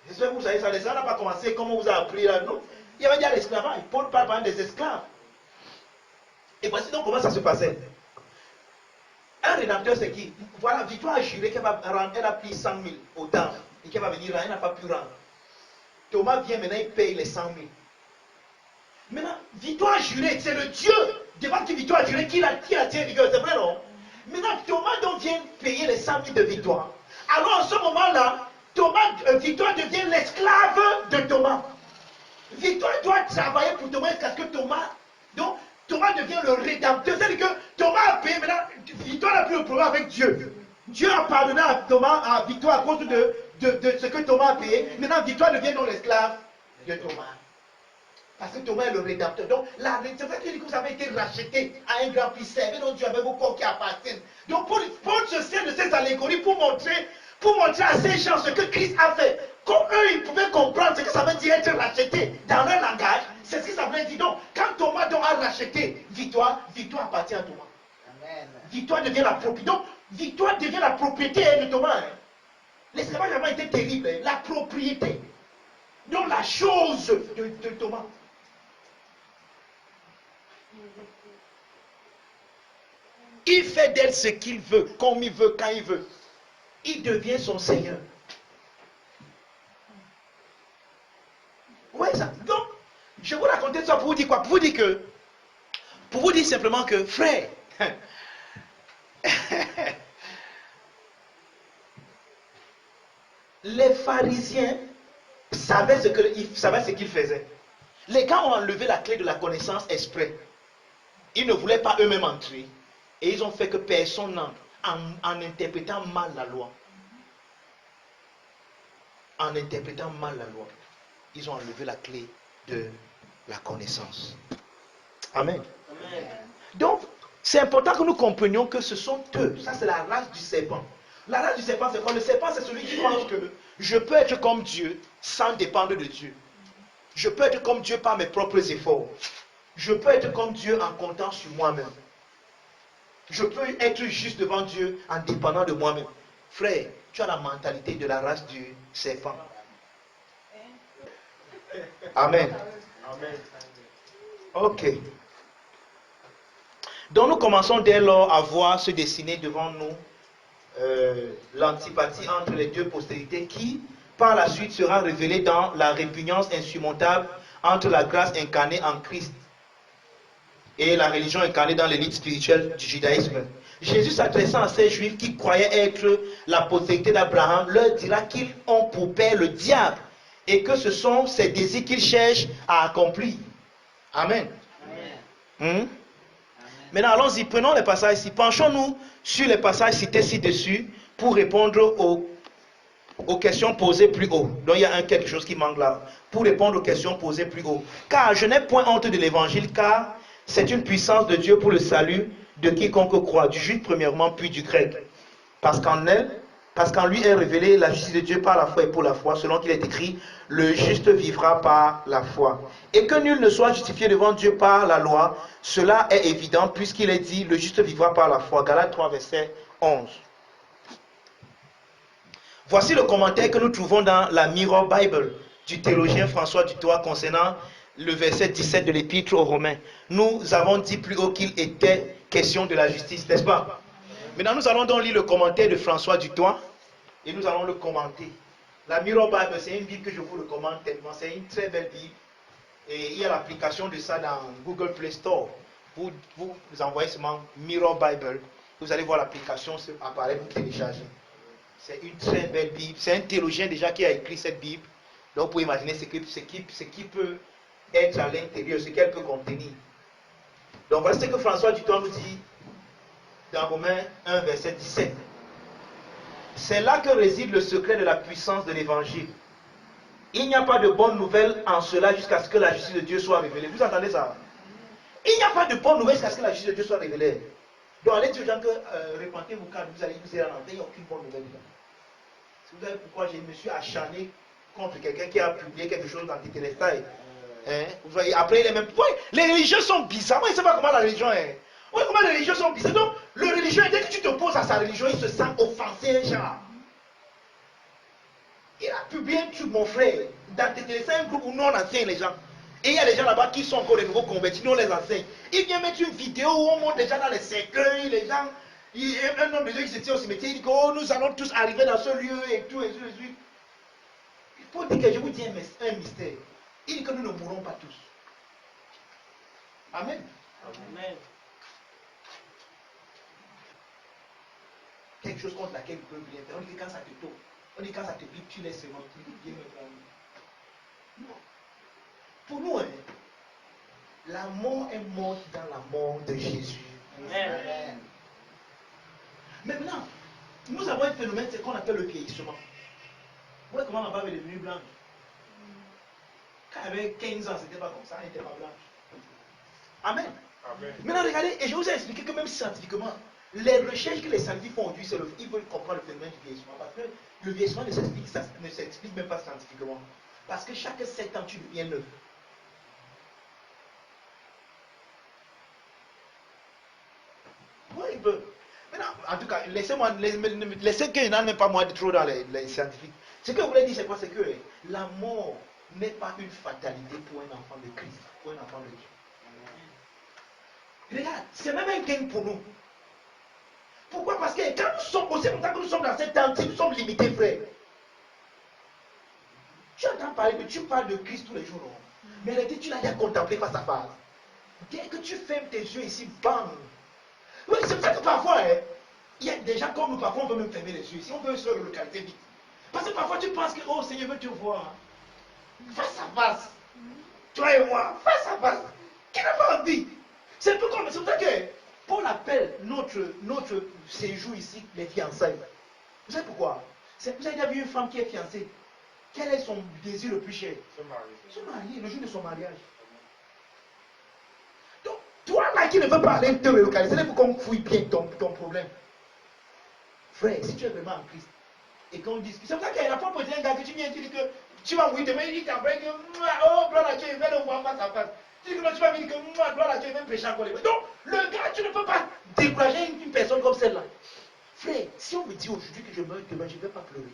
J'espère que vous savez ça. Les gens n'ont pas commencé comme on vous a appris là, non? Il y avait déjà l'esclavage. Paul parle des esclaves. Et voici donc comment ça se passait. Un rédempteur, c'est qui? Voilà, Victoire a juré qu'elle va rendre, elle a pris 100 000 au temple et qu'elle va venir rendre, elle n'a pas pu rendre. Thomas vient maintenant, il paye les 100 000. Maintenant, Victoire a juré, c'est le Dieu devant qui Victoire a juré qui la tient rigueur, c'est vrai non? Maintenant, Thomas donc vient payer les 100 000 de Victoire. Alors, en ce moment-là, Victoire devient l'esclave de Thomas. Victoire doit travailler pour Thomas jusqu'à ce que Thomas devient le rédempteur. C'est-à-dire que Thomas a payé, maintenant, Victoire n'a plus le problème avec Dieu. Dieu a pardonné à Victoire à cause de ce que Thomas a payé. Maintenant, Victoire devient donc l'esclave de Thomas. Parce que Thomas est le rédempteur. Donc, c'est vrai que vous avez été racheté à un grand prix, servi donc Dieu avec vos corps qui appartiennent. Donc, Paul se sert de ces allégories pour montrer à ces gens ce que Christ a fait. Comme eux, ils pouvaient comprendre ce que ça veut dire être racheté dans leur langage, c'est ce que ça veut dire. Donc, quand Thomas donc a racheté Victoire appartient à Thomas. Amen. Victoire devient la propriété. Donc, Victoire devient la propriété de Thomas. Hein. L'esclavage a été terrible. Hein. La propriété. Donc, la chose de Thomas. Il fait d'elle ce qu'il veut, comme il veut, quand il veut. Il devient son Seigneur. Oui, ça. Donc, je vous raconter ça pour vous dire quoi? Pour vous dire simplement que, frère, les pharisiens savaient ce qu'ils faisaient. Les gars ont enlevé la clé de la connaissance exprès. Ils ne voulaient pas eux-mêmes entrer. Et ils ont fait que personne n'entre en interprétant mal la loi. En interprétant mal la loi. Ils ont enlevé la clé de la connaissance. Amen. Amen. Donc, c'est important que nous comprenions que ce sont eux. Ça, c'est la race du serpent. La race du serpent, c'est quoi? Le serpent, c'est celui qui pense que je peux être comme Dieu sans dépendre de Dieu. Je peux être comme Dieu par mes propres efforts. Je peux être comme Dieu en comptant sur moi-même. Je peux être juste devant Dieu en dépendant de moi-même. Frère, tu as la mentalité de la race du serpent. Amen. Amen. Ok. Donc nous commençons dès lors à voir se dessiner devant nous l'antipathie entre les deux postérités qui, par la suite, sera révélée dans la répugnance insurmontable entre la grâce incarnée en Christ et la religion incarnée dans l'élite spirituelle du judaïsme. Jésus, s'adressant à ces juifs qui croyaient être la postérité d'Abraham, leur dira qu'ils ont pour père le diable et que ce sont ses désirs qu'ils cherchent à accomplir. Amen. Amen. Maintenant, allons-y, prenons les passages ici. Penchons-nous sur les passages cités ci-dessus pour répondre aux questions posées plus haut. Donc, il y a quelque chose qui manque là. Pour répondre aux questions posées plus haut. Car je n'ai point honte de l'évangile, car c'est une puissance de Dieu pour le salut de quiconque croit, du juif premièrement, puis du grec. Parce qu'en lui est révélée la justice de Dieu par la foi et pour la foi, selon qu'il est écrit, le juste vivra par la foi. Et que nul ne soit justifié devant Dieu par la loi, cela est évident, puisqu'il est dit, le juste vivra par la foi. Galates 3, verset 11. Voici le commentaire que nous trouvons dans la Mirror Bible du théologien François Dutoit concernant le verset 17 de l'épître aux Romains. Nous avons dit plus haut qu'il était question de la justice, n'est-ce pas? Maintenant, nous allons donc lire le commentaire de François Dutoit et nous allons le commenter. La Mirror Bible, c'est une Bible que je vous recommande tellement. C'est une très belle Bible. Et il y a l'application de ça dans Google Play Store. Vous envoyez seulement Mirror Bible. Vous allez voir l'application apparaître, vous télécharger. C'est une très belle Bible. C'est un théologien déjà qui a écrit cette Bible. Donc, vous pouvez imaginer ce qui peut être à l'intérieur, ce qu'elle peut contenir. Donc, voilà ce que François Dutoit nous dit dans Romains 1, verset 17. C'est là que réside le secret de la puissance de l'évangile. Il n'y a pas de bonne nouvelle en cela jusqu'à ce que la justice de Dieu soit révélée. Vous entendez ça? Il n'y a pas de bonne nouvelle jusqu'à ce que la justice de Dieu soit révélée. Donc, allez dire aux gens que répentez-vous car vous allez vous en il n'y a aucune bonne nouvelle dedans. Si vous savez pourquoi je me suis acharné contre quelqu'un qui a publié quelque chose d'antitélestal. Hein? Vous voyez, après il est même. Oui, les religieux sont bizarres. Moi, je ne sais pas comment la religion est. Oui, comment les religieux sont bizarres. Donc, le religieux, dès que tu t'opposes à sa religion, il se sent offensé, genre. Il a publié un truc, mon frère, d'antitélestal, un groupe où nous on enseigne les gens. Et il y a des gens là-bas qui sont encore des nouveaux convertis, nous on les enseigne. Ils viennent mettre une vidéo où on monte déjà dans les cercueils, les gens, un homme de Dieu qui se tient au cimetière, il dit que oh, nous allons tous arriver dans ce lieu et tout, et tout, et tout. Il faut dire que je vous dis un mystère. Il dit que nous ne mourrons pas tous. Amen. Amen. Quelque chose contre laquelle il peut bien faire. On dit que quand ça te tourne, on dit que quand ça te pique, tu laisses seulement, tu dis viens me prendre. Non. Pour nous, hein, la mort est morte dans la mort de Jésus. Amen. Maintenant, nous avons un phénomène, c'est qu'on appelle le vieillissement. Vous voyez comment ma barbe est devenue blanche? Quand elle avait 15 ans, c'était pas comme ça, elle n'était pas blanche. Amen. Amen. Maintenant, regardez, et je vous ai expliqué que même scientifiquement, les recherches que les scientifiques font aujourd'hui, ils veulent comprendre le phénomène du vieillissement. Parce que le vieillissement ne s'explique même pas scientifiquement. Parce que chaque 7 ans, tu deviens neuf. Oui, il peut. Maintenant, en tout cas, laissez que je n'en même pas moi de trop dans les scientifiques. Ce que vous voulez dire, c'est quoi? C'est que la mort n'est pas une fatalité pour un enfant de Christ, pour un enfant de Dieu. Regarde, c'est même un gain pour nous. Pourquoi? Parce que quand nous sommes, aussi longtemps que nous sommes dans cette tente, nous sommes limités, frère. Tu entends parler que tu parles de Christ tous les jours, non? Mais réalité, tu l'as déjà contemplé face à face. Dès que tu fermes tes yeux ici, bam! Oui, c'est pour ça que parfois, hein, il y a des gens comme nous, parfois on peut même fermer les yeux. Si on veut se relocaliser vite. Parce que parfois tu penses que, oh Seigneur veut te voir. Face à face. Toi et moi, face à face. Qui n'a pas envie? C'est un peu comme, c'est pour ça que Paul appelle notre séjour ici les fiançailles. Vous savez pourquoi? Vous avez déjà vu une femme qui est fiancée. Quel est son désir le plus cher? Se marier, le jour de son mariage. Donc, toi là qui ne veux pas aller te relocaliser, il faut qu'on fouille bien ton problème. Frère, si tu es vraiment en Christ, et qu'on discute, c'est pour ça qu'il y a pas pour dire un gars que tu viens dire que tu vas oui demain, il dit qu'après que oh, gloire à Dieu, il va le voir face à face. Tu dis que non, tu vas me dire que gloire à Dieu, il va prêcher encore les. Donc, le gars, tu ne peux pas décourager une personne comme celle-là. Frère, si on me dit aujourd'hui que je meurs demain, je ne vais pas pleurer.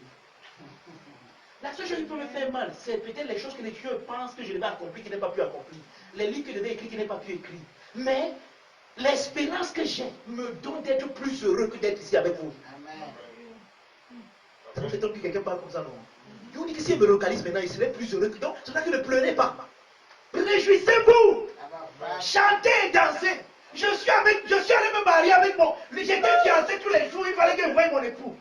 La seule chose qui peut me faire mal, c'est peut-être les choses que les dieux pensent que je devais accomplir, qui n'ai pas pu accomplir. Les livres que je devais écrire, qui n'ai pas pu écrire. Mais l'espérance que j'ai me donne d'être plus heureux que d'être ici avec vous. Amen. Ça me fait que quelqu'un parle comme ça, non? Je vous dis que si il me localise maintenant, il serait plus heureux que donc. C'est pour ça que ne pleurez pas. Réjouissez-vous. Chantez et dansez. Je suis allé me marier avec mon. J'étais fiancé tous les jours, il fallait que je voie mon époux.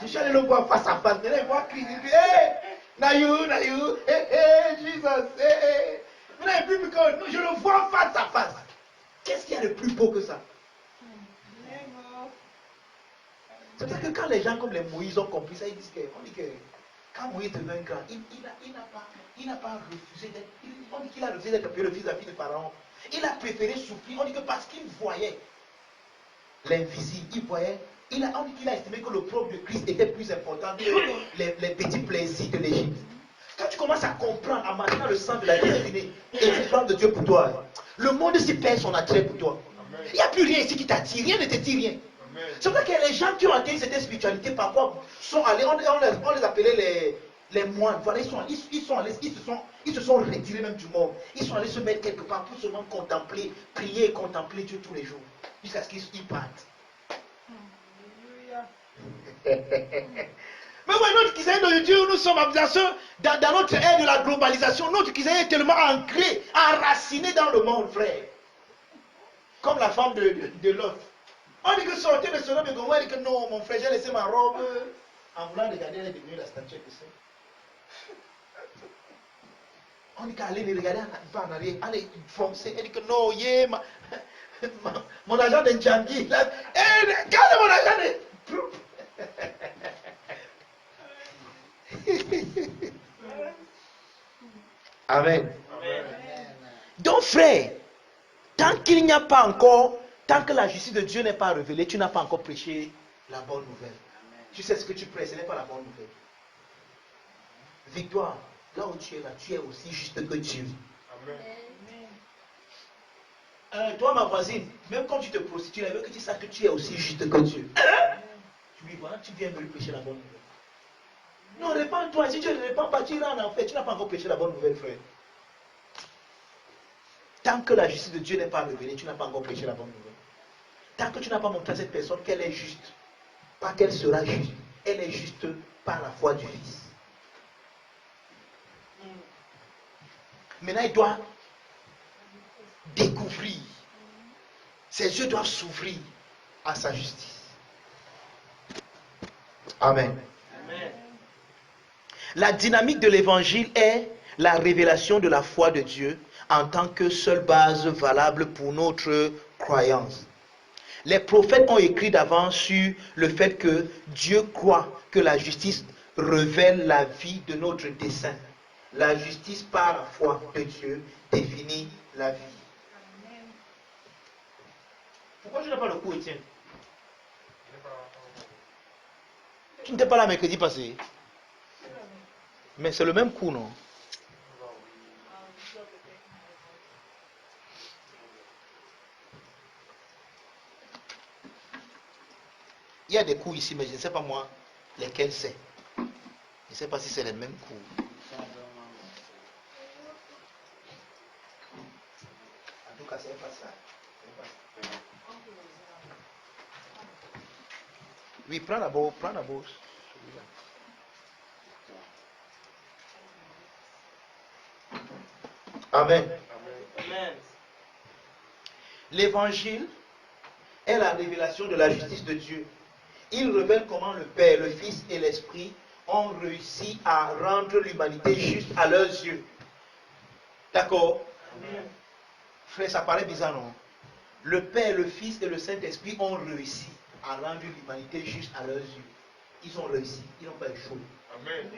Je suis allé le voir face à face. Maintenant, il voit Christ. Il dit, hey, Nayou, hey, Jesus, hey. Maintenant, je le vois face à face. Qu'est-ce qu'il y a de plus beau que ça? C'est pour ça que quand les gens comme les Moïse ont compris ça, ils disent que, on dit que quand Moïse devint grand, il n'a pas refusé d'être. On dit qu'il a refusé d'être le fils de la fille de Pharaon. Il a préféré souffrir. On dit que parce qu'il voyait l'invisible, on dit qu'il a estimé que le propre de Christ était plus important que les petits plaisirs de l'Égypte. Quand tu commences à comprendre, à marcher dans le sang de la destinée et du plan de Dieu pour toi, le monde s'y perd son attrait pour toi. Il n'y a plus rien ici qui t'attire, rien ne t'attire, rien. C'est vrai que les gens qui ont atteint cette spiritualité, parfois, sont allés, on les appelait les moines. Voilà, ils se sont retirés même du monde. Ils sont allés se mettre quelque part pour seulement contempler, prier et contempler Dieu tous les jours. Jusqu'à ce qu'ils partent. Mais ouais, notre Kisaïe de Dieu, nous sommes dans notre ère de la globalisation. Notre Kisaïe est tellement ancré, enraciné dans le monde, frère. Comme la femme de Lot. On dit que sortez de ce homme et on dit que non, mon frère, j'ai laissé ma robe. En voulant regarder, elle est devenue la statue de ça. On dit qu'elle allait regarder en arrière, allez foncer. Elle dit que non, yeah, mon agent de Djangi. Regarde mon agent de. Amen. Amen. Donc, frère, tant qu'il n'y a pas encore, tant que la justice de Dieu n'est pas révélée, tu n'as pas encore prêché la bonne nouvelle. Tu sais ce que tu prêches, ce n'est pas la bonne nouvelle. Victoire, là où tu es là, tu es aussi juste que Dieu. Toi, ma voisine, même quand tu te prostitues, elle veut que tu saches que tu es aussi juste que Dieu. Tu lui vois, tu viens me lui prêcher la bonne nouvelle. Non, répands-toi. Si tu ne répands pas, tu iras en enfer. Tu n'as pas encore prêché la bonne nouvelle, frère. Tant que la justice de Dieu n'est pas révélée, tu n'as pas encore prêché la bonne nouvelle. Tant que tu n'as pas montré à cette personne qu'elle est juste, pas qu'elle sera juste, elle est juste par la foi du Fils. Maintenant, il doit découvrir. Ses yeux doivent s'ouvrir à sa justice. Amen. Amen. La dynamique de l'évangile est la révélation de la foi de Dieu en tant que seule base valable pour notre croyance. Les prophètes ont écrit d'avance sur le fait que Dieu croit que la justice révèle la vie de notre dessein. La justice par la foi de Dieu définit la vie. Pourquoi tu n'as pas le coup, Étienne? Tu n'étais pas là mercredi passé. Mais c'est le même coup, non? Il y a des coups ici, mais je ne sais pas moi lesquels c'est. Je ne sais pas si c'est les mêmes coups. En tout cas, c'est pas ça. Oui, prends d'abord celui-là. Amen. Amen. L'évangile est la révélation de la justice de Dieu. Il révèle comment le Père, le Fils et l'Esprit ont réussi à rendre l'humanité juste à leurs yeux. D'accord? Frère, ça paraît bizarre, non? Le Père, le Fils et le Saint-Esprit ont réussi à rendre l'humanité juste à leurs yeux. Ils ont réussi, ils n'ont pas échoué. Amen.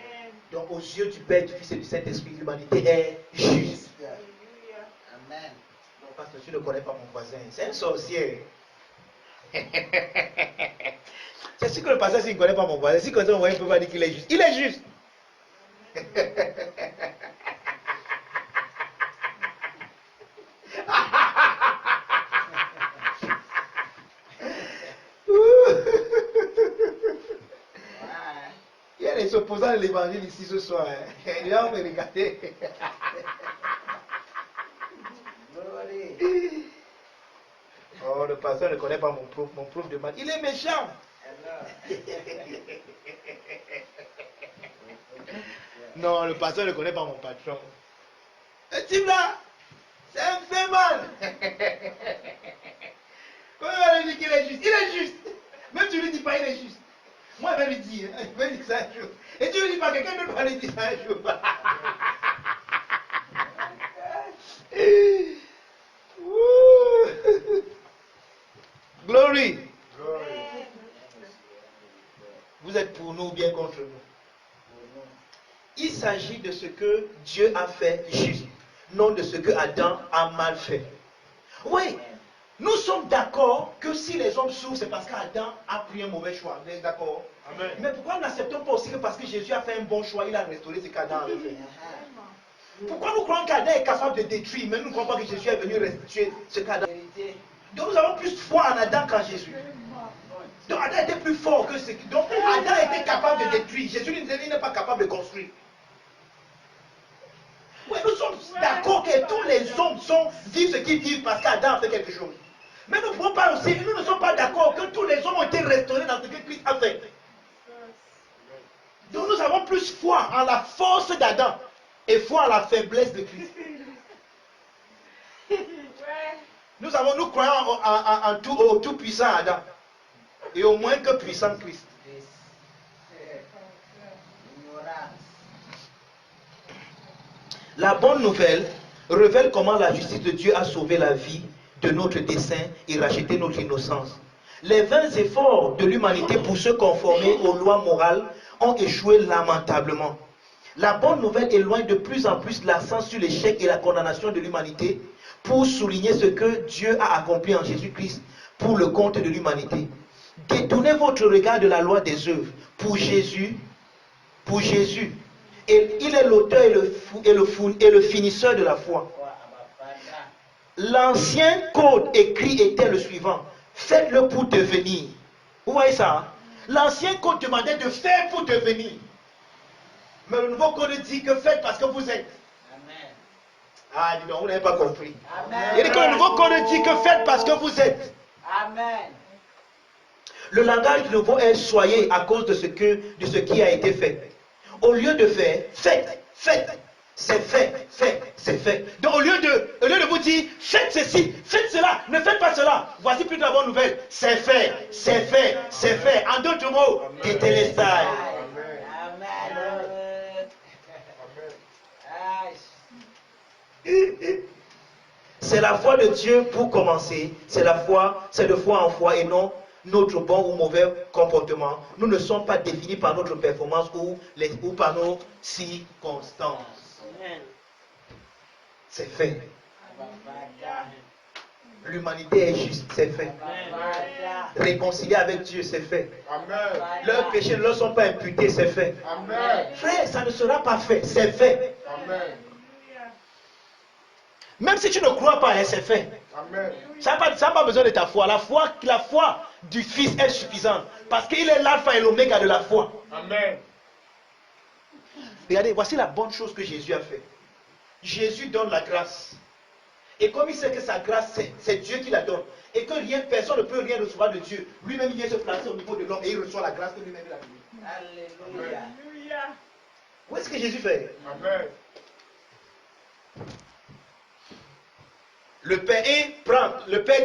Donc aux yeux du Père, du Fils et du Saint-Esprit, l'humanité est juste. Amen. Non, parce que tu ne connais pas mon voisin, c'est un sorcier. C'est sûr que le pasteur, s'il ne connaît pas mon voisin, s'il connaît mon voisin, il ne peut pas dire qu'il est juste. Il est juste. Il y a les opposants de l'évangile ici ce soir. Ils vont me regarder. Oh, le pasteur ne connaît pas mon prof de maths. Il est méchant. Non, le pasteur ne connaît pas mon patron. Ce type-là, c'est un fait mal. Comment il va lui dire qu'il est juste? Il est juste. Même tu lui dis pas, il est juste. Moi, je vais lui dire. Je vais lui dire ça un jour. Et tu lui dis pas, quelqu'un d'autre va lui dire ça un jour. Glory. Vous êtes pour nous ou bien contre nous? Il s'agit de ce que Dieu a fait juste, non de ce que Adam a mal fait. Oui, nous sommes d'accord que si les hommes souffrent, c'est parce qu'Adam a pris un mauvais choix. Vous êtes d'accord? Amen. Mais pourquoi nous n'acceptons pas aussi que parce que Jésus a fait un bon choix, il a restauré ce qu'Adam avait fait? Pourquoi nous croyons qu'Adam est capable de détruire, mais nous ne croyons pas que Jésus est venu restituer ce qu'Adam a fait? Donc nous avons plus foi en Adam qu'en Jésus. Donc Adam était plus fort que ce qui... Donc Adam était capable de détruire. Jésus n'est pas capable de construire. Oui, nous sommes d'accord que tous les hommes vivent ce qu'ils vivent parce qu'Adam a fait quelque chose. Mais nous ne pouvons pas aussi, nous ne sommes pas d'accord que tous les hommes ont été restaurés dans ce que Christ a fait. Donc nous avons plus foi en la force d'Adam et foi en la faiblesse de Christ. Nous croyons au tout-puissant Adam et au moins que puissant Christ. La bonne nouvelle révèle comment la justice de Dieu a sauvé la vie de notre dessein et racheté notre innocence. Les vains efforts de l'humanité pour se conformer aux lois morales ont échoué lamentablement. La bonne nouvelle éloigne de plus en plus l'accent sur l'échec et la condamnation de l'humanité pour souligner ce que Dieu a accompli en Jésus-Christ pour le compte de l'humanité. Détournez votre regard de la loi des œuvres pour Jésus. Et il est l'auteur et le finisseur de la foi. L'ancien code écrit était le suivant: faites-le pour devenir. Vous voyez ça? Hein? L'ancien code demandait de faire pour devenir. Mais le nouveau code dit que faites parce que vous êtes. Ah, dis donc, vous n'avez pas compris. Amen. Il dit que le nouveau code dit que faites parce que vous êtes. Amen. Le langage du nouveau est soyez à cause de ce qui a été fait. Au lieu de faire, faites, faites. C'est fait, fait, c'est fait. Donc au lieu de vous dire faites ceci, faites cela, ne faites pas cela. Voici plutôt la bonne nouvelle. C'est fait, c'est fait, c'est fait. En d'autres mots, tétélestai. Amen. C'est la foi de Dieu pour commencer. C'est de foi en foi et non notre bon ou mauvais comportement. Nous ne sommes pas définis par notre performance ou par nos circonstances. C'est fait. L'humanité est juste, c'est fait. Réconcilier avec Dieu, c'est fait. Leurs péchés ne leur sont pas imputés, c'est fait. Frère, ça ne sera pas fait, c'est fait. Même si tu ne crois pas, c'est fait. Ça n'a pas besoin de ta foi. La foi du Fils est suffisante. Parce qu'il est l'alpha et l'oméga de la foi. Regardez, voici la bonne chose que Jésus a fait. Jésus donne la grâce. Et comme il sait que sa grâce, c'est Dieu qui la donne. Et que personne ne peut rien recevoir de Dieu. Lui-même, il vient se placer au niveau de l'homme et il reçoit la grâce que lui-même il a donnée. Alléluia. Où est-ce que Jésus fait? Amen. Le Père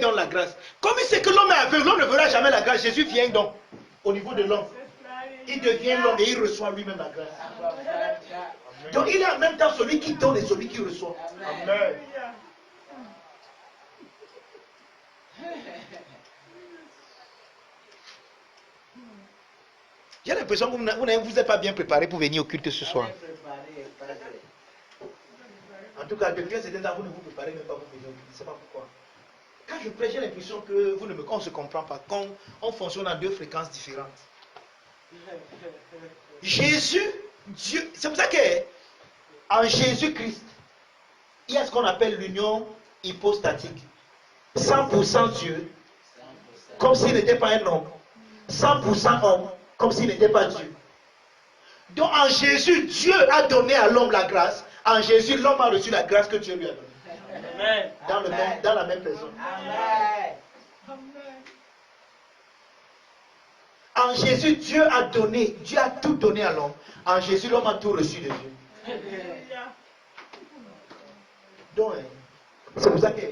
donne la grâce. Comme il sait que l'homme est aveugle, l'homme ne verra jamais la grâce. Jésus vient donc au niveau de l'homme. Il devient l'homme et il reçoit lui-même la grâce. Donc il est en même temps celui qui donne et celui qui reçoit. Amen. J'ai l'impression que vous ne vous êtes pas bien préparé pour venir au culte ce soir. En tout cas, depuis un certain temps, vous ne vous préparez même pas pour venir au culte. Je ne sais pas pourquoi. Quand je prêche, j'ai l'impression que on ne se comprend pas. Quand on fonctionne à deux fréquences différentes. Jésus, Dieu, c'est pour ça qu'en Jésus-Christ, il y a ce qu'on appelle l'union hypostatique. 100% Dieu, comme s'il n'était pas un homme. 100% homme, comme s'il n'était pas Dieu. Donc en Jésus, Dieu a donné à l'homme la grâce. En Jésus, l'homme a reçu la grâce que Dieu lui a donnée. Amen. Dans la même personne. Amen. En Jésus, Dieu a tout donné à l'homme. En Jésus, l'homme a tout reçu de Dieu. Donc, c'est pour ça que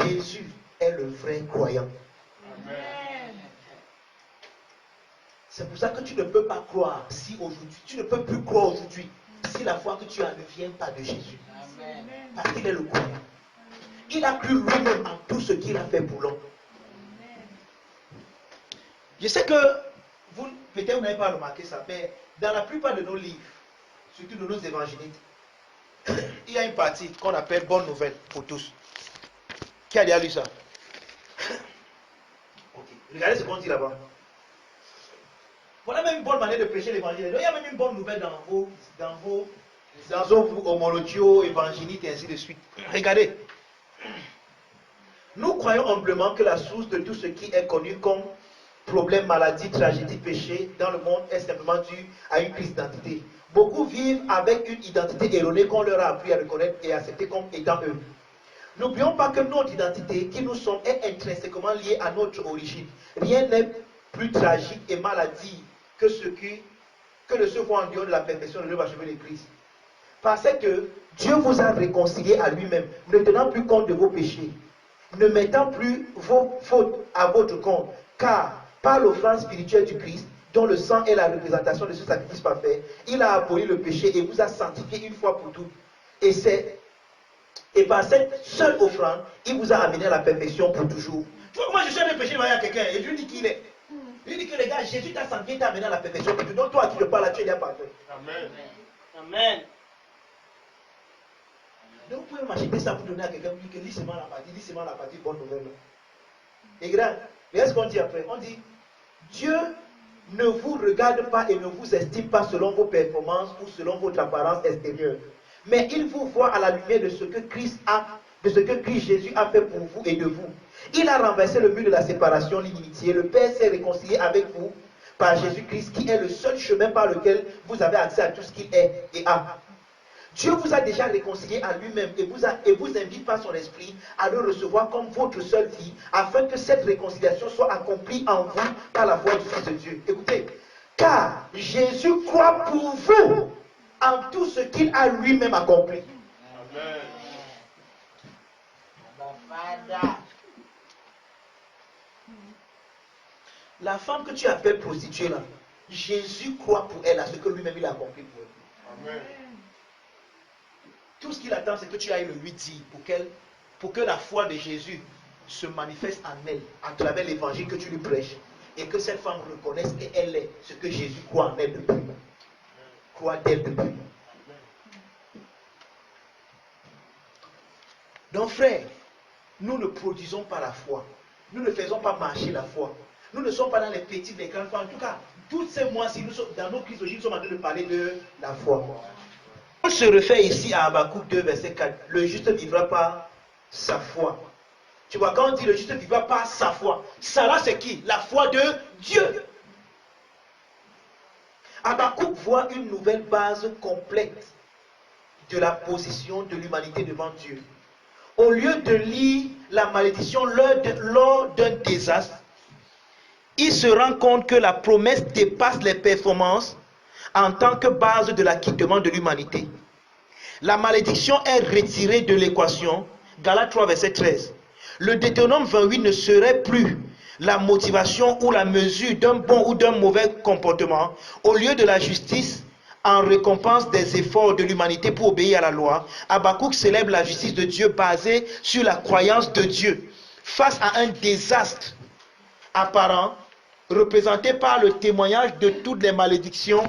Jésus est le vrai croyant. C'est pour ça que tu ne peux pas croire si aujourd'hui, tu ne peux plus croire aujourd'hui si la foi que tu as ne vient pas de Jésus. Parce qu'il est le croyant. Il a cru lui-même en tout ce qu'il a fait pour l'homme. Je sais que peut-être vous n'avez pas remarqué ça, mais dans la plupart de nos livres, surtout de nos évangélistes, il y a une partie qu'on appelle bonne nouvelle pour tous. Qui a déjà lu ça? Ok. Regardez ce qu'on dit là-bas. Voilà même une bonne manière de prêcher l'évangile. Il y a même une bonne nouvelle dans vos homologios évangéliques et ainsi de suite. Regardez. Nous croyons humblement que la source de tout ce qui est connu comme problème, maladie, tragédie, péché dans le monde est simplement dû à une crise d'identité. Beaucoup vivent avec une identité erronée qu'on leur a appris à reconnaître et accepter comme étant eux. N'oublions pas que notre identité, qui nous sommes, est intrinsèquement liée à notre origine. Rien n'est plus tragique et maladie que de se voir en dehors de la perfection de l'œuvre achevée de Christ. Parce que Dieu vous a réconcilié à lui-même, ne tenant plus compte de vos péchés, ne mettant plus vos fautes à votre compte, car par l'offrande spirituelle du Christ, dont le sang est la représentation de ce sacrifice parfait, il a aboli le péché et vous a sanctifié une fois pour toutes. Et par cette seule offrande, il vous a amené à la perfection pour toujours. Tu vois comment je suis allé pécher devant quelqu'un et je lui dis qu'il est. Je lui dis que les gars, Jésus t'a sanctifié, t'a amené à la perfection pour toujours. Donc toi qui te parles là, tu es déjà parfait. Amen. Amen. Donc vous pouvez m'acheter ça pour donner à quelqu'un qui dit que lis seulement la partie bonne nouvelle. Et grand, regardez ce qu'on dit après. On dit, Dieu ne vous regarde pas et ne vous estime pas selon vos performances ou selon votre apparence extérieure. Mais il vous voit à la lumière de ce que Christ Jésus a fait pour vous et de vous. Il a renversé le mur de la séparation, l'inimitié. Le Père s'est réconcilié avec vous par Jésus-Christ, qui est le seul chemin par lequel vous avez accès à tout ce qu'il est et a. Dieu vous a déjà réconcilié à lui-même et vous invite par son esprit à le recevoir comme votre seule vie, afin que cette réconciliation soit accomplie en vous par la voix du Fils de Dieu. Écoutez, car Jésus croit pour vous en tout ce qu'il a lui-même accompli. Amen. La femme que tu appelles prostituée là, Jésus croit pour elle à ce que lui-même il a accompli pour elle. Amen. Tout ce qu'il attend, c'est que tu ailles le lui dire pour que la foi de Jésus se manifeste en elle à travers l'évangile que tu lui prêches et que cette femme reconnaisse qu'elle est ce que Jésus croit en elle depuis. Croit d'elle depuis. Donc frère, nous ne produisons pas la foi. Nous ne faisons pas marcher la foi. Nous ne sommes pas dans les petites, les grandes fois. En tout cas, tous ces mois-ci, dans nos crises, nous sommes en train de parler de la foi. On se refait ici à Habakkuk 2, verset 4. Le juste ne vivra pas sa foi. Tu vois, quand on dit le juste ne vivra pas sa foi, ça là c'est qui? La foi de Dieu. Habakkuk voit une nouvelle base complète de la position de l'humanité devant Dieu. Au lieu de lire la malédiction lors d'un désastre, il se rend compte que la promesse dépasse les performances en tant que base de l'acquittement de l'humanité. La malédiction est retirée de l'équation. Galates 3, verset 13. Le Deutéronome 28 ne serait plus la motivation ou la mesure d'un bon ou d'un mauvais comportement. Au lieu de la justice en récompense des efforts de l'humanité pour obéir à la loi, Habakkuk célèbre la justice de Dieu basée sur la croyance de Dieu face à un désastre apparent représenté par le témoignage de toutes les malédictions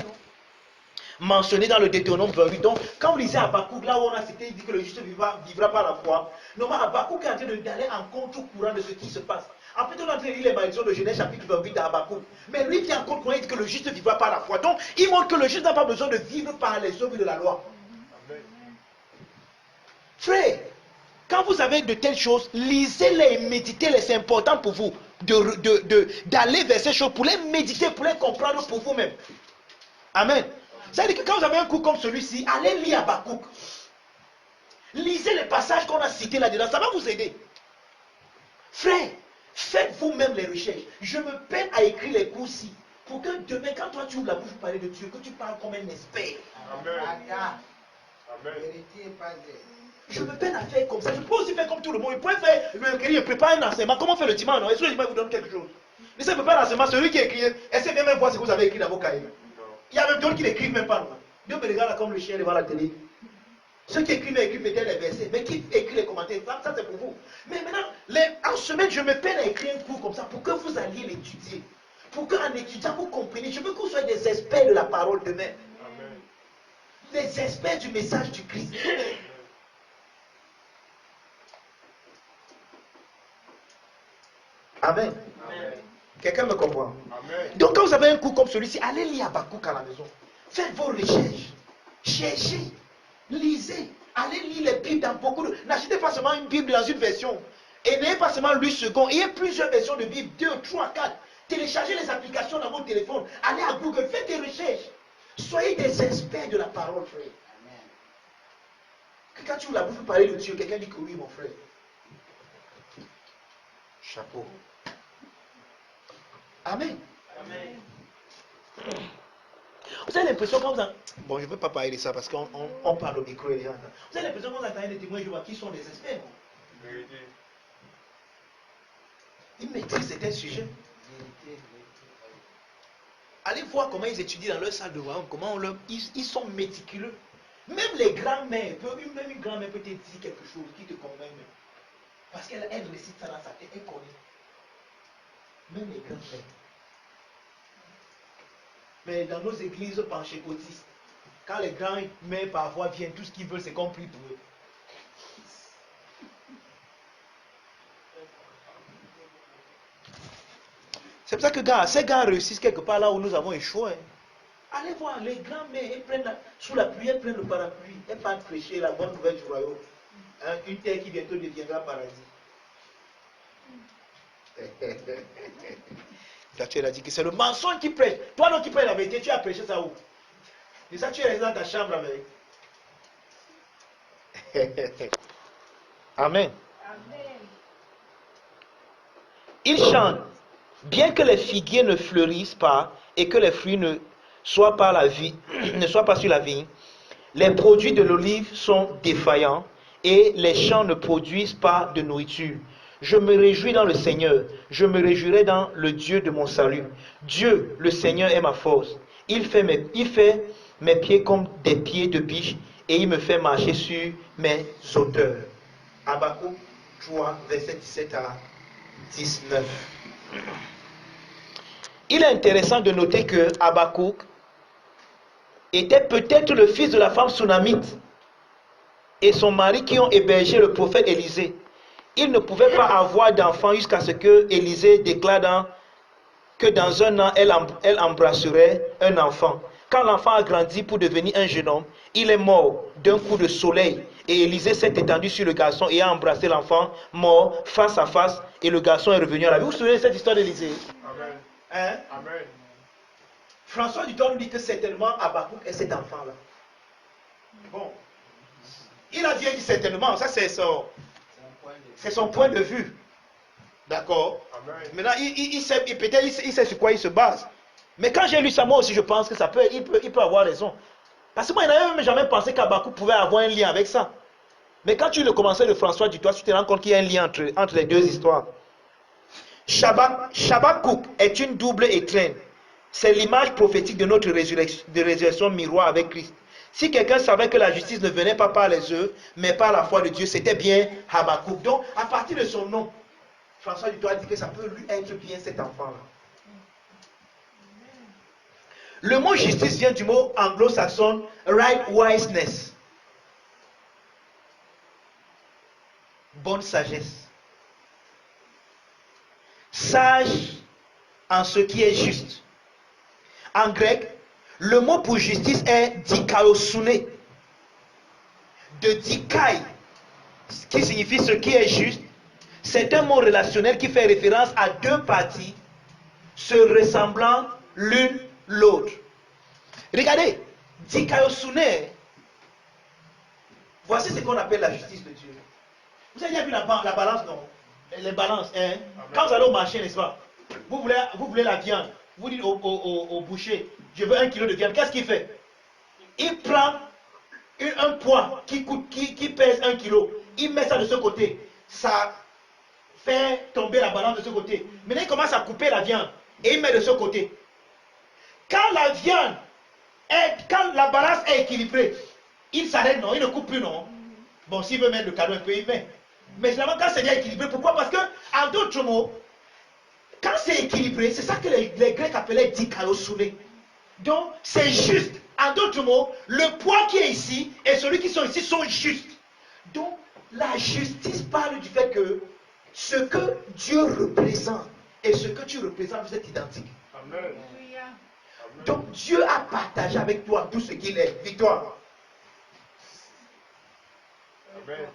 mentionnées dans le Deutéronome 28. Donc, quand vous lisez Habakkuk, là où on a cité, il dit que le juste vivra par la foi. Normalement, Habakkuk est en train d'aller en contre-courant de ce qui se passe. En fait, on est en train de lire les malédictions de Genèse chapitre 28 d'Habakkuk. Mais lui qui est en contre-courant, il dit que le juste vivra par la foi. Donc, il montre que le juste n'a pas besoin de vivre par les œuvres de la loi. Amen. Frère, quand vous avez de telles choses, lisez-les et méditez-les. C'est important pour vous d'aller vers ces choses, pour les méditer, pour les comprendre pour vous-même. Amen. Ça veut dire que quand vous avez un cours comme celui-ci, allez lire Habakkuk. Lisez les passages qu'on a cités là-dedans, ça va vous aider. Frère, faites vous-même les recherches. Je me peine à écrire les cours-ci pour que demain, quand toi tu ouvres la bouche pour parler de Dieu, que tu parles comme un expert. Amen. Amen. Je me peine à faire comme ça. Je peux aussi faire comme tout le monde. Je peux faire, je prépare un enseignement. Comment faire le dimanche? Non? Est-ce que le dimanche vous donne quelque chose? Mais ça ne peut pas l'enseignement. Celui qui écrit, essayez bien même voir ce que vous avez écrit dans vos cahiers. Il y a même d'autres qui n'écrivent même pas. Dieu me regarde comme le chien devant la télé. Ceux qui écrivent peut-être les versets, mais qui écrivent les commentaires, ça c'est pour vous. Mais maintenant, en semaine, je me peine à écrire un cours comme ça pour que vous alliez l'étudier. Pour qu'en étudiant, vous compreniez. Je veux que vous soyez des experts de la parole demain. Amen. Des experts du message du Christ. Amen. Amen. Quelqu'un me comprend? Amen. Donc quand vous avez un cours comme celui-ci, allez lire Habakkuk à la maison. Faites vos recherches. Cherchez. Lisez. Allez lire les Bibles dans beaucoup de... N'achetez pas seulement une Bible dans une version. Et n'ayez pas seulement lu second. Ayez plusieurs versions de Bible. 2, 3, 4. Téléchargez les applications dans votre téléphone. Allez à Google. Faites des recherches. Soyez des experts de la parole, frère. Amen. Que quand tu ouvres la bouche pour parler de Dieu, quelqu'un dit que oui, mon frère. Chapeau. Amen. Amen. Vous avez l'impression quand vous en... Bon, je ne veux pas parler de ça parce qu'on parle au micro et les gens. Vous avez l'impression quand vous entendez des témoins de Jéhovah qui sont des experts. Ils maîtrisent certains sujets. Allez voir comment ils étudient dans leur salle de royaume, comment ils sont méticuleux. Même les grands-mères, même une grand-mère peut te dire quelque chose qui te convainc même. Parce qu'elle récite ça dans sa tête, elle connaît. Même les grands-mères. Mais dans nos églises pentecôtistes, quand les grands-mères parfois viennent, tout ce qu'ils veulent, c'est qu'on prie pour eux. C'est pour ça que ces gars réussissent quelque part là où nous avons échoué. Allez voir, les grands-mères, elles prennent sous la pluie, elles prennent le parapluie, elles partent prêcher la bonne nouvelle du royaume. Hein, une terre qui bientôt deviendra paradis. Tu as dit que c'est le mensonge qui prêche. Toi non qui prêches la vérité, tu as prêché ça où? Et ça, tu es resté dans ta chambre avec. Amen. Il chante, bien que les figuiers ne fleurissent pas et que les fruits ne soient pas, ne soient pas sur la vigne, les produits de l'olive sont défaillants et les champs ne produisent pas de nourriture. Je me réjouis dans le Seigneur, je me réjouirai dans le Dieu de mon salut. Dieu, le Seigneur, est ma force. Il fait mes pieds comme des pieds de biche et il me fait marcher sur mes hauteurs. Habakkuk 3, verset 17 à 19. Il est intéressant de noter que Habakkuk était peut-être le fils de la femme sunamite et son mari qui ont hébergé le prophète Élisée. Il ne pouvait pas avoir d'enfant jusqu'à ce que Élisée déclare que dans un an, elle embrasserait un enfant. Quand l'enfant a grandi pour devenir un jeune homme, il est mort d'un coup de soleil. Et Élisée s'est étendu sur le garçon et a embrassé l'enfant mort face à face. Et le garçon est revenu à la vie. Vous vous souvenez de cette histoire d'Élisée? Amen. Hein? Amen. François Duton nous dit que certainement Habakkuk est cet enfant-là. Bon. Il a bien dit certainement, ça c'est son point de vue. D'accord? Maintenant, il sait, peut-être il sait sur quoi il se base. Mais quand j'ai lu ça, moi aussi, je pense que il peut avoir raison. Parce que moi, je n'avais même jamais pensé qu'Habakkuk pouvait avoir un lien avec ça. Mais quand tu le commençais de François Dutoit, tu te rends compte qu'il y a un lien entre les deux histoires. Habakkuk est une double étreinte. C'est l'image prophétique de notre résurrection miroir avec Christ. Si quelqu'un savait que la justice ne venait pas par les œuvres, mais par la foi de Dieu, c'était bien Habakkuk. Donc, à partir de son nom, François Dutoit dit que ça peut lui être bien cet enfant-là. Le mot justice vient du mot anglo-saxon righteousness. Bonne sagesse. Sage en ce qui est juste. En grec, le mot pour justice est dikaiosune. De dikai, qui signifie ce qui est juste, c'est un mot relationnel qui fait référence à deux parties se ressemblant l'une l'autre. Regardez, dikaiosune, voici ce qu'on appelle la justice de Dieu. Vous avez déjà vu la balance, non? Les balances, hein? Quand vous allez au marché, n'est-ce pas? Vous voulez la viande. Vous dites au boucher, je veux 1 kilo de viande. Qu'est-ce qu'il fait? Il prend un poids qui pèse 1 kilo. Il met ça de ce côté. Ça fait tomber la balance de ce côté. Maintenant, il commence à couper la viande. Et il met de ce côté. Quand la balance est équilibrée, il s'arrête, non? Il ne coupe plus, non? Bon, s'il veut mettre le cadeau un peu, il met. Mais généralement, quand c'est bien équilibré, pourquoi? Parce que, en d'autres mots, quand c'est équilibré, c'est ça que les Grecs appelaient dikaiosune. Donc, c'est juste. En d'autres mots, le poids qui est ici et celui qui sont ici sont justes. Donc, la justice parle du fait que ce que Dieu représente et ce que tu représentes, vous êtes identiques. Amen. Donc, Dieu a partagé avec toi tout ce qu'il est. Victoire. Amen.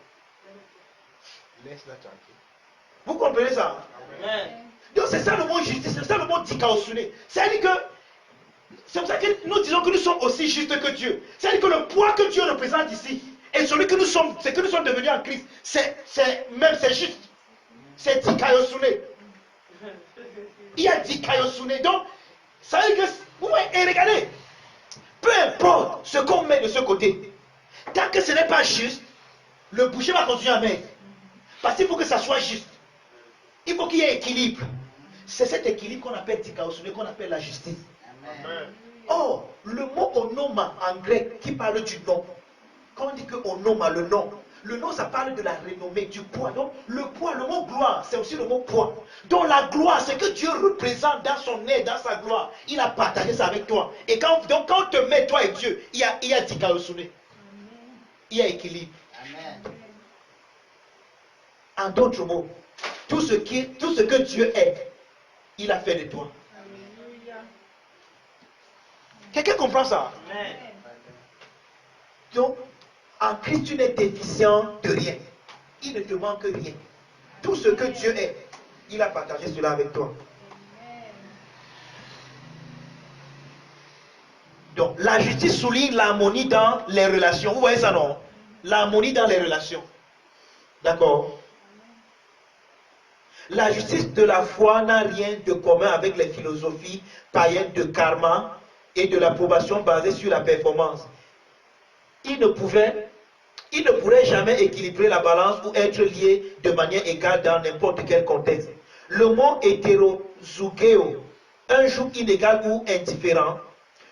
Laisse-la tranquille. Vous comprenez ça? Amen. Donc c'est ça le mot justice, c'est ça le mot dikaiosune. C'est-à-dire que c'est pour ça que nous disons que nous sommes aussi justes que Dieu. C'est-à-dire que le poids que Dieu représente ici et celui que nous sommes, ce que nous sommes devenus en Christ, c'est juste. C'est dikaiosune. Il y a dikaiosune. Donc, ça veut dire que, vous voyez, et regardez, peu importe ce qu'on met de ce côté, tant que ce n'est pas juste, le boucher va continuer à mettre. Parce qu'il faut que ça soit juste. Il faut qu'il y ait équilibre. C'est cet équilibre qu'on appelle dikaiosune, qu'on appelle la justice. Amen. Or, le mot onoma en grec qui parle du nom. Quand on dit que onoma, le nom ça parle de la renommée, du poids. Donc le poids, le mot gloire, c'est aussi le mot poids. Donc la gloire, c'est que Dieu représente dans son aide, dans sa gloire. Il a partagé ça avec toi. Et quand on te met, toi et Dieu, il y a dikaiosune. Il y a équilibre. Amen. En d'autres mots, tout ce que Dieu est, il a fait de toi. Quelqu'un comprend ça? Amen. Donc, en Christ, tu n'es déficient de rien. Il ne te manque rien. Tout ce que Dieu est, il a partagé cela avec toi. Donc, la justice souligne l'harmonie dans les relations. Vous voyez ça, non? l'harmonie dans les relations. D'accord? La justice de la foi n'a rien de commun avec les philosophies païennes de karma et de l'approbation basée sur la performance. Il ne pourrait jamais équilibrer la balance ou être lié de manière égale dans n'importe quel contexte. Le mot hétérozugéo, un joug inégal ou indifférent,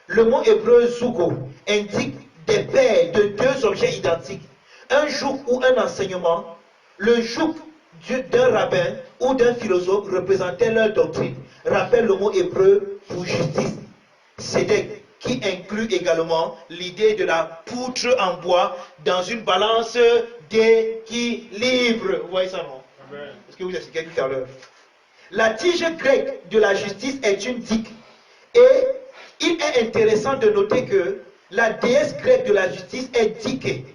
le mot hébreu zugo indique des paires de deux objets identiques. Un joug ou un enseignement, le joug d'un rabbin ou d'un philosophe représentait leur doctrine. Rappelle le mot hébreu pour justice, sédek, qui inclut également l'idée de la poutre en bois dans une balance d'équilibre. Vous voyez ça, non? Est-ce que vous expliquez tout à l'heure? La tige grecque de la justice est une dike. Et il est intéressant de noter que la déesse grecque de la justice est Dike,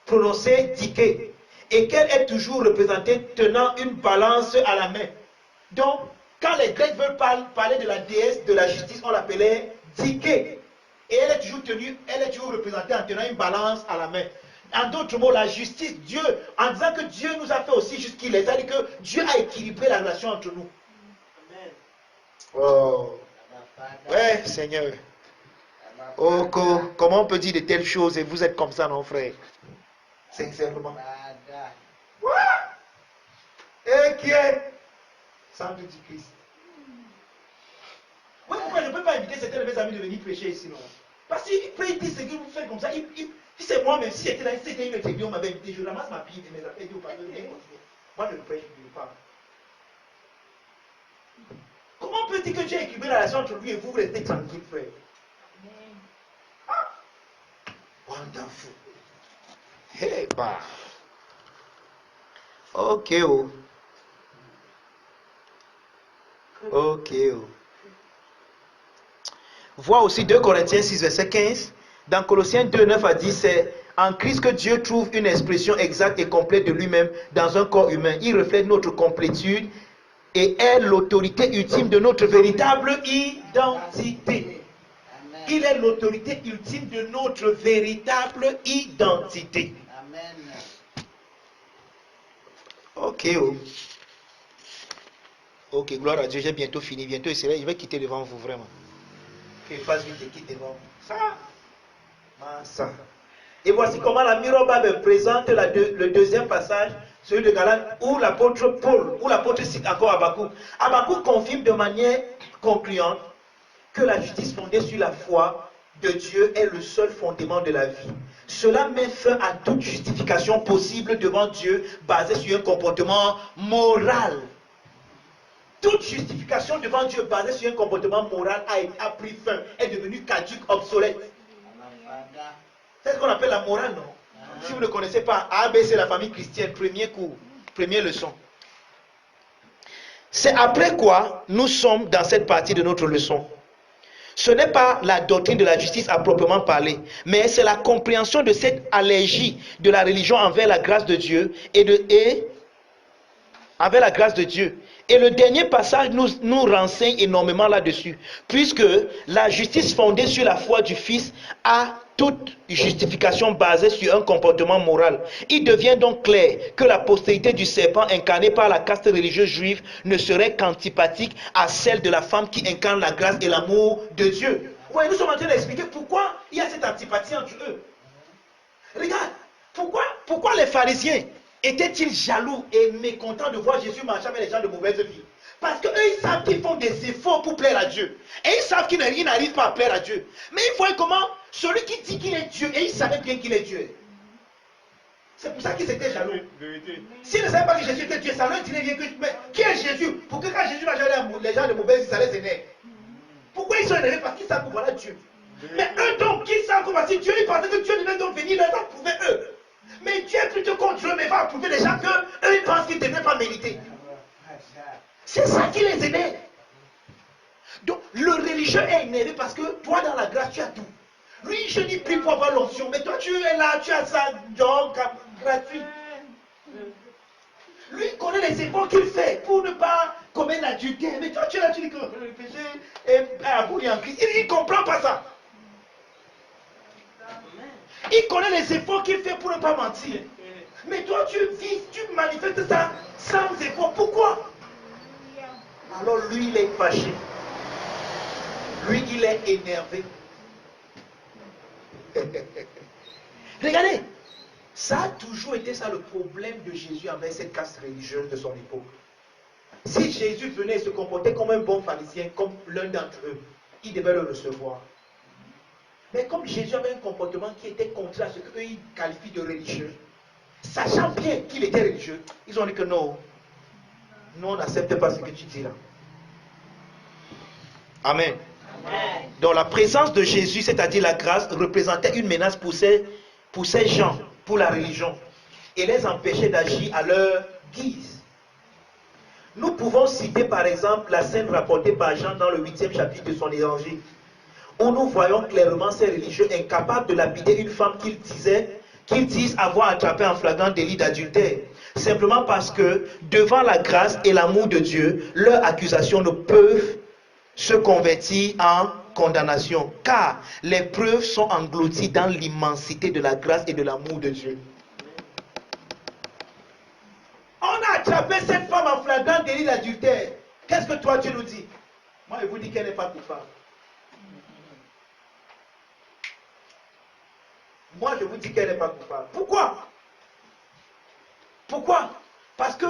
prononcée Dike, et qu'elle est toujours représentée tenant une balance à la main. Donc, quand les Grecs veulent parler de la déesse de la justice, on l'appelait Dike. Et elle est toujours représentée en tenant une balance à la main. En d'autres mots, la justice, Dieu, en disant que Dieu nous a fait aussi juste qu'il est, c'est-à-dire que Dieu a équilibré la relation entre nous. Amen. Oh. Ouais, Seigneur. Oh, comment on peut dire de telles choses et vous êtes comme ça, non, frère? Sincèrement. Et qui est Santo du Christ. Oui, pourquoi je ne peux pas inviter certains de mes amis de venir prêcher ici, non? Parce qu'il peut dire ce que vous faites comme ça. Si c'est moi-même, si c'était une autre église, on m'avait invité, je ramasse ma Bible et mes affaires, Dieu parle, moi je ne prêche plus pas. Comment on peut dire que Dieu a équilibré la relation entre lui et vous, vous restez tranquille, frère? Ah. Wonderful. Hey, bah. Ok, oh. Ok, oh. Vois aussi 2 Corinthiens 6, verset 15. Dans Colossiens 2, 9 à 10, c'est en Christ que Dieu trouve une expression exacte et complète de lui-même dans un corps humain. Il reflète notre complétude et est l'autorité ultime de notre véritable identité. Il est l'autorité ultime de notre véritable identité. Amen. Ok, oh. Ok, gloire à Dieu, j'ai bientôt fini. Bientôt, je vais quitter devant vous, vraiment. Que je fasse vite et quitte devant vous. Ça. Et voici comment la Miroba présente le deuxième passage, celui de Galates, où l'apôtre Paul, où l'apôtre cite encore Habakkuk. Habakkuk confirme de manière concluante que la justice fondée sur la foi de Dieu est le seul fondement de la vie. Cela met fin à toute justification possible devant Dieu basée sur un comportement moral. Toute justification devant Dieu basée sur un comportement moral a pris fin, est devenue caduque, obsolète. C'est ce qu'on appelle la morale, non? Si vous ne connaissez pas, ABC, la famille chrétienne, premier cours, première leçon. C'est après quoi nous sommes dans cette partie de notre leçon. Ce n'est pas la doctrine de la justice à proprement parler, mais c'est la compréhension de cette allergie de la religion envers la grâce de Dieu envers la grâce de Dieu. Et le dernier passage nous renseigne énormément là-dessus, puisque la justice fondée sur la foi du Fils a toute justification basée sur un comportement moral. Il devient donc clair que la postérité du serpent incarné par la caste religieuse juive ne serait qu'antipathique à celle de la femme qui incarne la grâce et l'amour de Dieu. Ouais, nous sommes en train d'expliquer pourquoi il y a cette antipathie entre eux. Regarde, pourquoi les pharisiens étaient-ils jaloux et mécontents de voir Jésus marcher avec les gens de mauvaise vie? Parce qu'eux, ils savent qu'ils font des efforts pour plaire à Dieu. Et ils savent qu'ils n'arrivent pas à plaire à Dieu. Mais il faut comment celui qui dit qu'il est Dieu, et il savait bien qu'il est Dieu. C'est pour ça qu'ils étaient jaloux. S'ils ne savaient pas que Jésus était Dieu, ça leur dirait bien que... Mais qui est Jésus? Pour que quand Jésus marche avec les gens de mauvaise vie, ça les énerve. Pourquoi ils sont énervés? Parce qu'ils savent que voilà Dieu. Mais eux donc, qui savent que voici Dieu, ils pensaient que Dieu devait donc venir leur approuver eux. Mais Dieu est plutôt contre eux, mais va approuver les gens qu'eux, ils pensent qu'ils ne devraient pas mériter. C'est ça qui les énerve. Donc, le religieux est énervé parce que toi, dans la grâce, tu as tout. Lui, je n'y prie pour avoir l'onction, mais toi, tu es là, tu as ça, donc, gratuit. Lui, il connaît les efforts qu'il fait pour ne pas commettre l'adultère. Mais toi, tu es là, tu dis que le péché est aboli en Christ. Il ne comprend pas ça. Il connaît les efforts qu'il fait pour ne pas mentir. Mais toi, tu vis, tu manifestes ça sans effort. Pourquoi? Alors lui, il est fâché. Lui, il est énervé. Regardez, ça a toujours été ça le problème de Jésus avec cette caste religieuse de son époque. Si Jésus venait et se comportait comme un bon pharisien, comme l'un d'entre eux, il devait le recevoir. Mais comme Jésus avait un comportement qui était contraire à ce qu'eux ils qualifient de religieux, sachant bien qu'il était religieux, ils ont dit que non, nous on n'accepte pas ce que tu dis là. Amen. Amen. Donc la présence de Jésus, c'est-à-dire la grâce, représentait une menace pour ces gens, pour la religion, et les empêchait d'agir à leur guise. Nous pouvons citer par exemple la scène rapportée par Jean dans le 8e chapitre de son évangile, où nous voyons clairement ces religieux incapables de lapider une femme qu'ils disent avoir attrapée en flagrant délit d'adultère, simplement parce que devant la grâce et l'amour de Dieu, leurs accusations ne peuvent se convertir en condamnation, car les preuves sont englouties dans l'immensité de la grâce et de l'amour de Dieu. On a attrapé cette femme en flagrant délit d'adultère. Qu'est-ce que toi tu nous dis? Moi je vous dis qu'elle n'est pas coupable. Moi je vous dis qu'elle n'est pas coupable. Pourquoi? Pourquoi? Parce que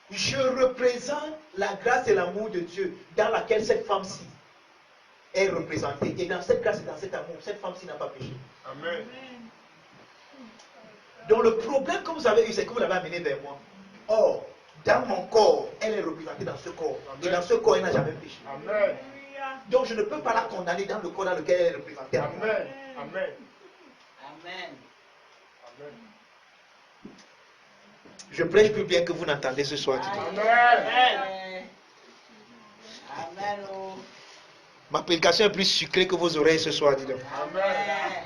je représente la grâce et l'amour de Dieu dans laquelle cette femme-ci est représentée. Et dans cette grâce et dans cet amour, cette femme-ci n'a pas péché. Amen. Donc le problème que vous avez eu, c'est que vous l'avez amené vers moi. Or, dans mon corps, elle est représentée dans ce corps. Amen. Et dans ce corps, elle n'a jamais péché. Amen. Donc je ne peux pas la condamner dans le corps dans lequel elle est représentée. Amen. Amen. Amen. Amen. Je prêche plus bien que vous n'entendez ce soir. Amen. Amen. Ma prédication est plus sucrée que vos oreilles ce soir. Dis donc. Amen.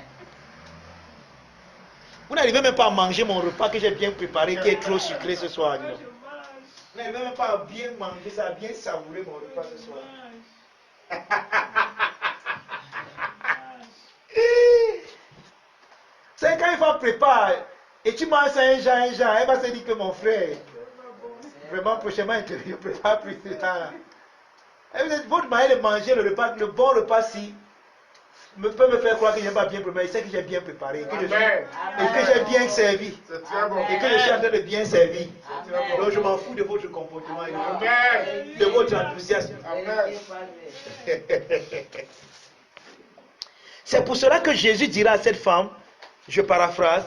Vous n'arrivez même pas à manger mon repas que j'ai bien préparé, qui est trop sucré ce soir. Dis donc. Vous n'arrivez même pas à bien manger ça, à bien savourer mon repas ce soir. C'est quand il faut préparer et tu manges ça un genre, elle va se dire que mon frère, vraiment prochainement, je ne prépare plus ça. Votre manière de manger le repas, le bon repas, si peut me faire croire que je n'ai pas bien préparé. Il sait que j'ai bien préparé, que j'ai bien servi, C'est très bon. et que je suis en train de bien servir. C'est très bon. Donc je m'en fous de votre comportement et Amen. de votre enthousiasme. Amen. C'est pour cela que Jésus dira à cette femme, je paraphrase,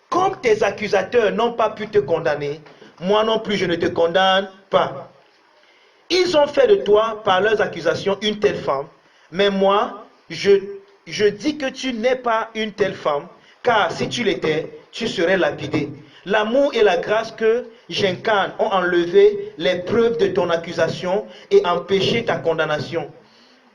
comme tes accusateurs n'ont pas pu te condamner, moi non plus je ne te condamne pas. Ils ont fait de toi, par leurs accusations, une telle femme, mais moi, je dis que tu n'es pas une telle femme, car si tu l'étais, tu serais lapidé. L'amour et la grâce que j'incarne ont enlevé les preuves de ton accusation et empêché ta condamnation.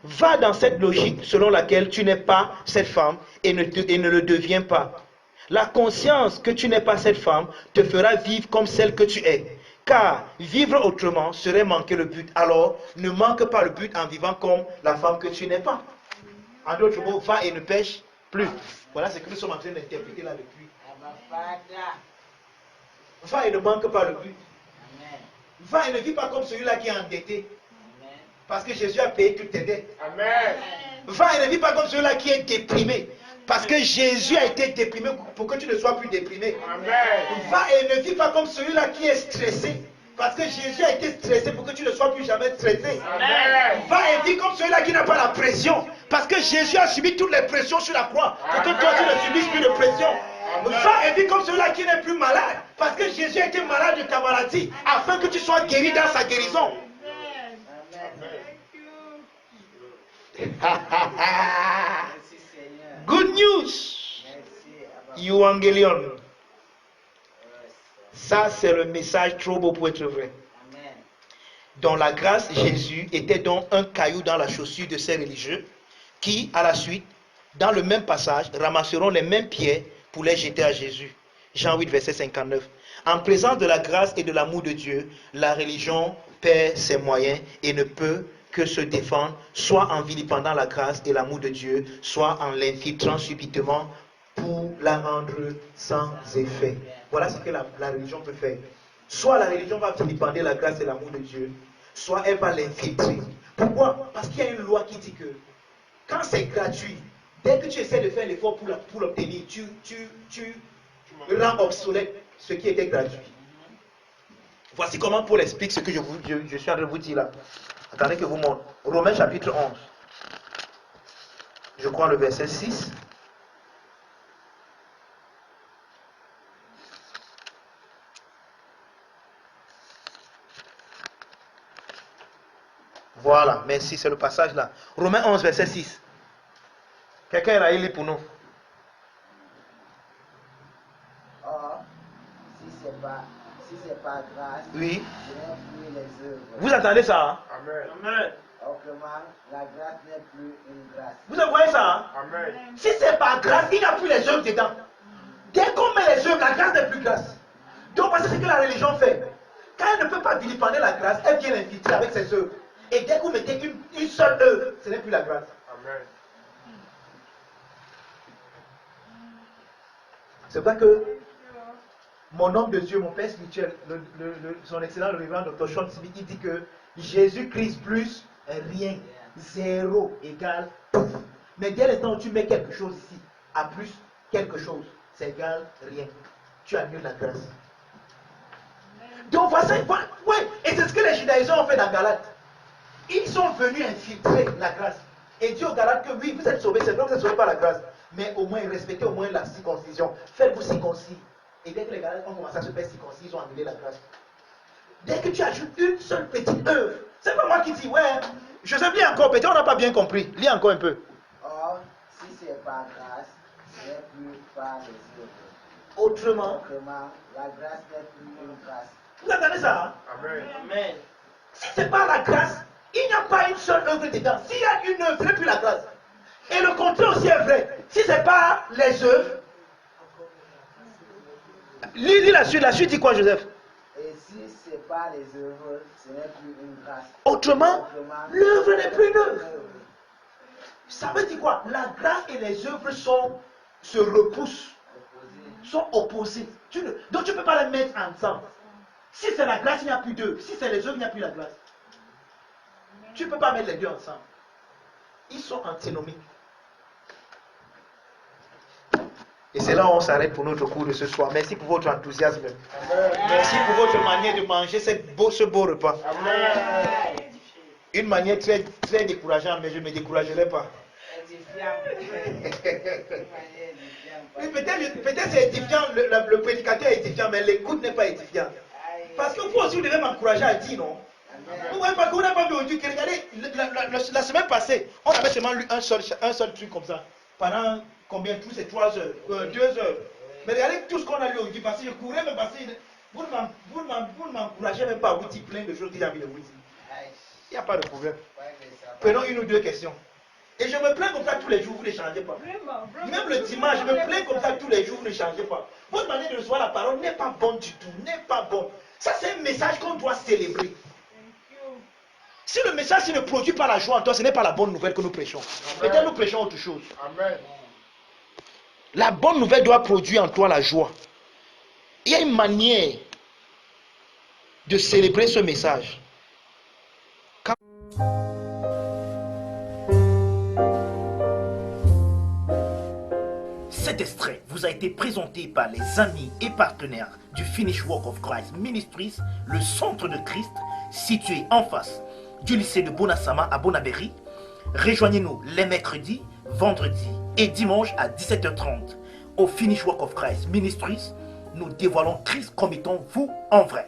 Va dans cette logique selon laquelle tu n'es pas cette femme et ne le deviens pas. La conscience que tu n'es pas cette femme te fera vivre comme celle que tu es. Car vivre autrement serait manquer le but. Alors, ne manque pas le but en vivant comme la femme que tu n'es pas. En d'autres mots, va et ne pêche plus. Voilà ce que nous sommes en train d'interpréter là depuis. Va et ne manque pas le but. Va et ne vis pas comme celui-là qui est endetté. Parce que Jésus a payé toutes tes dettes. Amen. Va et ne vis pas comme celui-là qui est déprimé. Parce que Jésus a été déprimé pour que tu ne sois plus déprimé. Amen. Va et ne vis pas comme celui-là qui est stressé. Parce que Jésus a été stressé pour que tu ne sois plus jamais stressé. Amen. Va et vis comme celui-là qui n'a pas la pression. Parce que Jésus a subi toutes les pressions sur la croix. Pour que toi tu ne subisses plus de pression. Va et vis comme celui-là qui n'est plus malade. Parce que Jésus a été malade de ta maladie. Afin que tu sois guéri dans sa guérison. Good news. Evangelion. Ça, c'est le message trop beau pour être vrai. Dans la grâce, Jésus était donc un caillou dans la chaussure de ces religieux qui, à la suite, dans le même passage, ramasseront les mêmes pierres pour les jeter à Jésus. Jean 8, verset 59. En présence de la grâce et de l'amour de Dieu, la religion perd ses moyens et ne peut que se défendre, soit en vilipendant la grâce et l'amour de Dieu, soit en l'infiltrant subitement pour la rendre sans effet. Voilà ce que la religion peut faire. Soit la religion va vilipender la grâce et l'amour de Dieu, soit elle va l'infiltrer. Pourquoi? Parce qu'il y a une loi qui dit que quand c'est gratuit, dès que tu essaies de faire l'effort pour l'obtenir, tu rends obsolète ce qui était gratuit. Voici comment Paul explique ce que je suis en train de vous dire là. Attendez que je vous montre. Romains chapitre 11. Je crois le verset 6. Voilà, merci, c'est le passage là. Romains 11, verset 6. Quelqu'un l'a lu pour nous. Or, si c'est pas grâce, Oui. ce n'est plus les œuvres. Vous entendez ça? Hein? Amen. Amen. Autrement, la grâce n'est plus une grâce. Vous voyez ça? Hein? Amen. Si c'est par grâce, il n'y a plus les œuvres dedans. Dès qu'on met les œuvres, la grâce n'est plus grâce. Donc, c'est ce que la religion fait. Quand elle ne peut pas vilipender la grâce, elle vient l'infiltrer avec ses œuvres. Et dès que vous mettez une seule œuvre, ce n'est plus la grâce. Amen. C'est vrai que mon homme de Dieu, mon père spirituel, son excellent le révérend Dr. Sean Smith, il dit que Jésus-Christ plus rien, zéro égale tout. Mais dès le temps où tu mets quelque chose ici, à plus quelque chose, c'est égal rien. Tu annules la grâce. Donc voici, ouais, et c'est ce que les judaïsants ont fait dans Galate. Ils sont venus infiltrer la grâce. Et Dieu aux Galates que oui, vous êtes sauvés, c'est vrai que vous êtes sauvés par la grâce. Mais au moins, respectez au moins la circoncision. Faites-vous circoncis. Et dès que les Galates ont commencé à se faire circoncis, ils ont annulé la grâce. Dès que tu ajoutes une seule petite œuvre, c'est pas moi qui dis, ouais, je sais bien encore, peut-être on n'a pas bien compris. Lis encore un peu. Or, si c'est par grâce, ce n'est plus par les œuvres. Autrement, La grâce n'est plus une grâce. vous entendez ça? Hein? Amen. Amen. Si c'est pas la grâce, il n'y a pas une seule œuvre dedans. S'il y a une œuvre, ce n'est plus la grâce. Et le contraire aussi est vrai. Si ce n'est pas les œuvres, lis la suite dit quoi, Joseph? Et si c'est pas les œuvres, ce n'est plus une grâce. Autrement, l'œuvre n'est plus une œuvre. Ça veut dire quoi? La grâce et les œuvres se repoussent, sont opposées. Donc tu ne peux pas les mettre ensemble. Si c'est la grâce, il n'y a plus d'œuvre. Si c'est les œuvres, il n'y a plus la grâce. Tu ne peux pas mettre les deux ensemble. Ils sont antinomiques. Et c'est là où on s'arrête pour notre cours de ce soir. Merci pour votre enthousiasme. Merci pour votre manière de manger ce beau repas. Amen. Une manière très, très décourageante, mais je ne me découragerai pas. Oui, peut-être c'est édifiant, le prédicateur est édifiant, mais l'écoute n'est pas édifiante. Parce que vous aussi, vous devez m'encourager à dire non. Vous voyez pas qu'on n'a pas vu aujourd'hui. Regardez, la semaine passée, on avait seulement lu un seul truc comme ça. Pendant combien? Tous ces 3 heures, 2 heures. Mais regardez tout ce qu'on a lu aujourd'hui, parce que je courais même passer. Vous ne m'encouragez même pas à vous dire plein de choses que j'ai envie de vous dire. Il n'y a pas de problème. Prenons une ou deux questions. Et je me plains comme ça tous les jours, vous ne changez pas. Même le dimanche, je me plains comme ça tous les jours, vous ne changez pas. Votre manière de recevoir la parole n'est pas bonne du tout, n'est pas bonne. Ça, c'est un message qu'on doit célébrer. Si le message ne produit pas la joie en toi, ce n'est pas la bonne nouvelle que nous prêchons. Peut-être nous prêchons autre chose. Amen. La bonne nouvelle doit produire en toi la joie. Il y a une manière de célébrer ce message. Cet extrait vous a été présenté par les amis et partenaires du Finish Work of Christ Ministries, le centre de Christ, situé en face du lycée de Bonasama à Bonabéry. Rejoignez-nous les mercredis, vendredis et dimanches à 17h30 au Finish Work of Christ Ministries. Nous dévoilons Christ comme étant vous en vrai.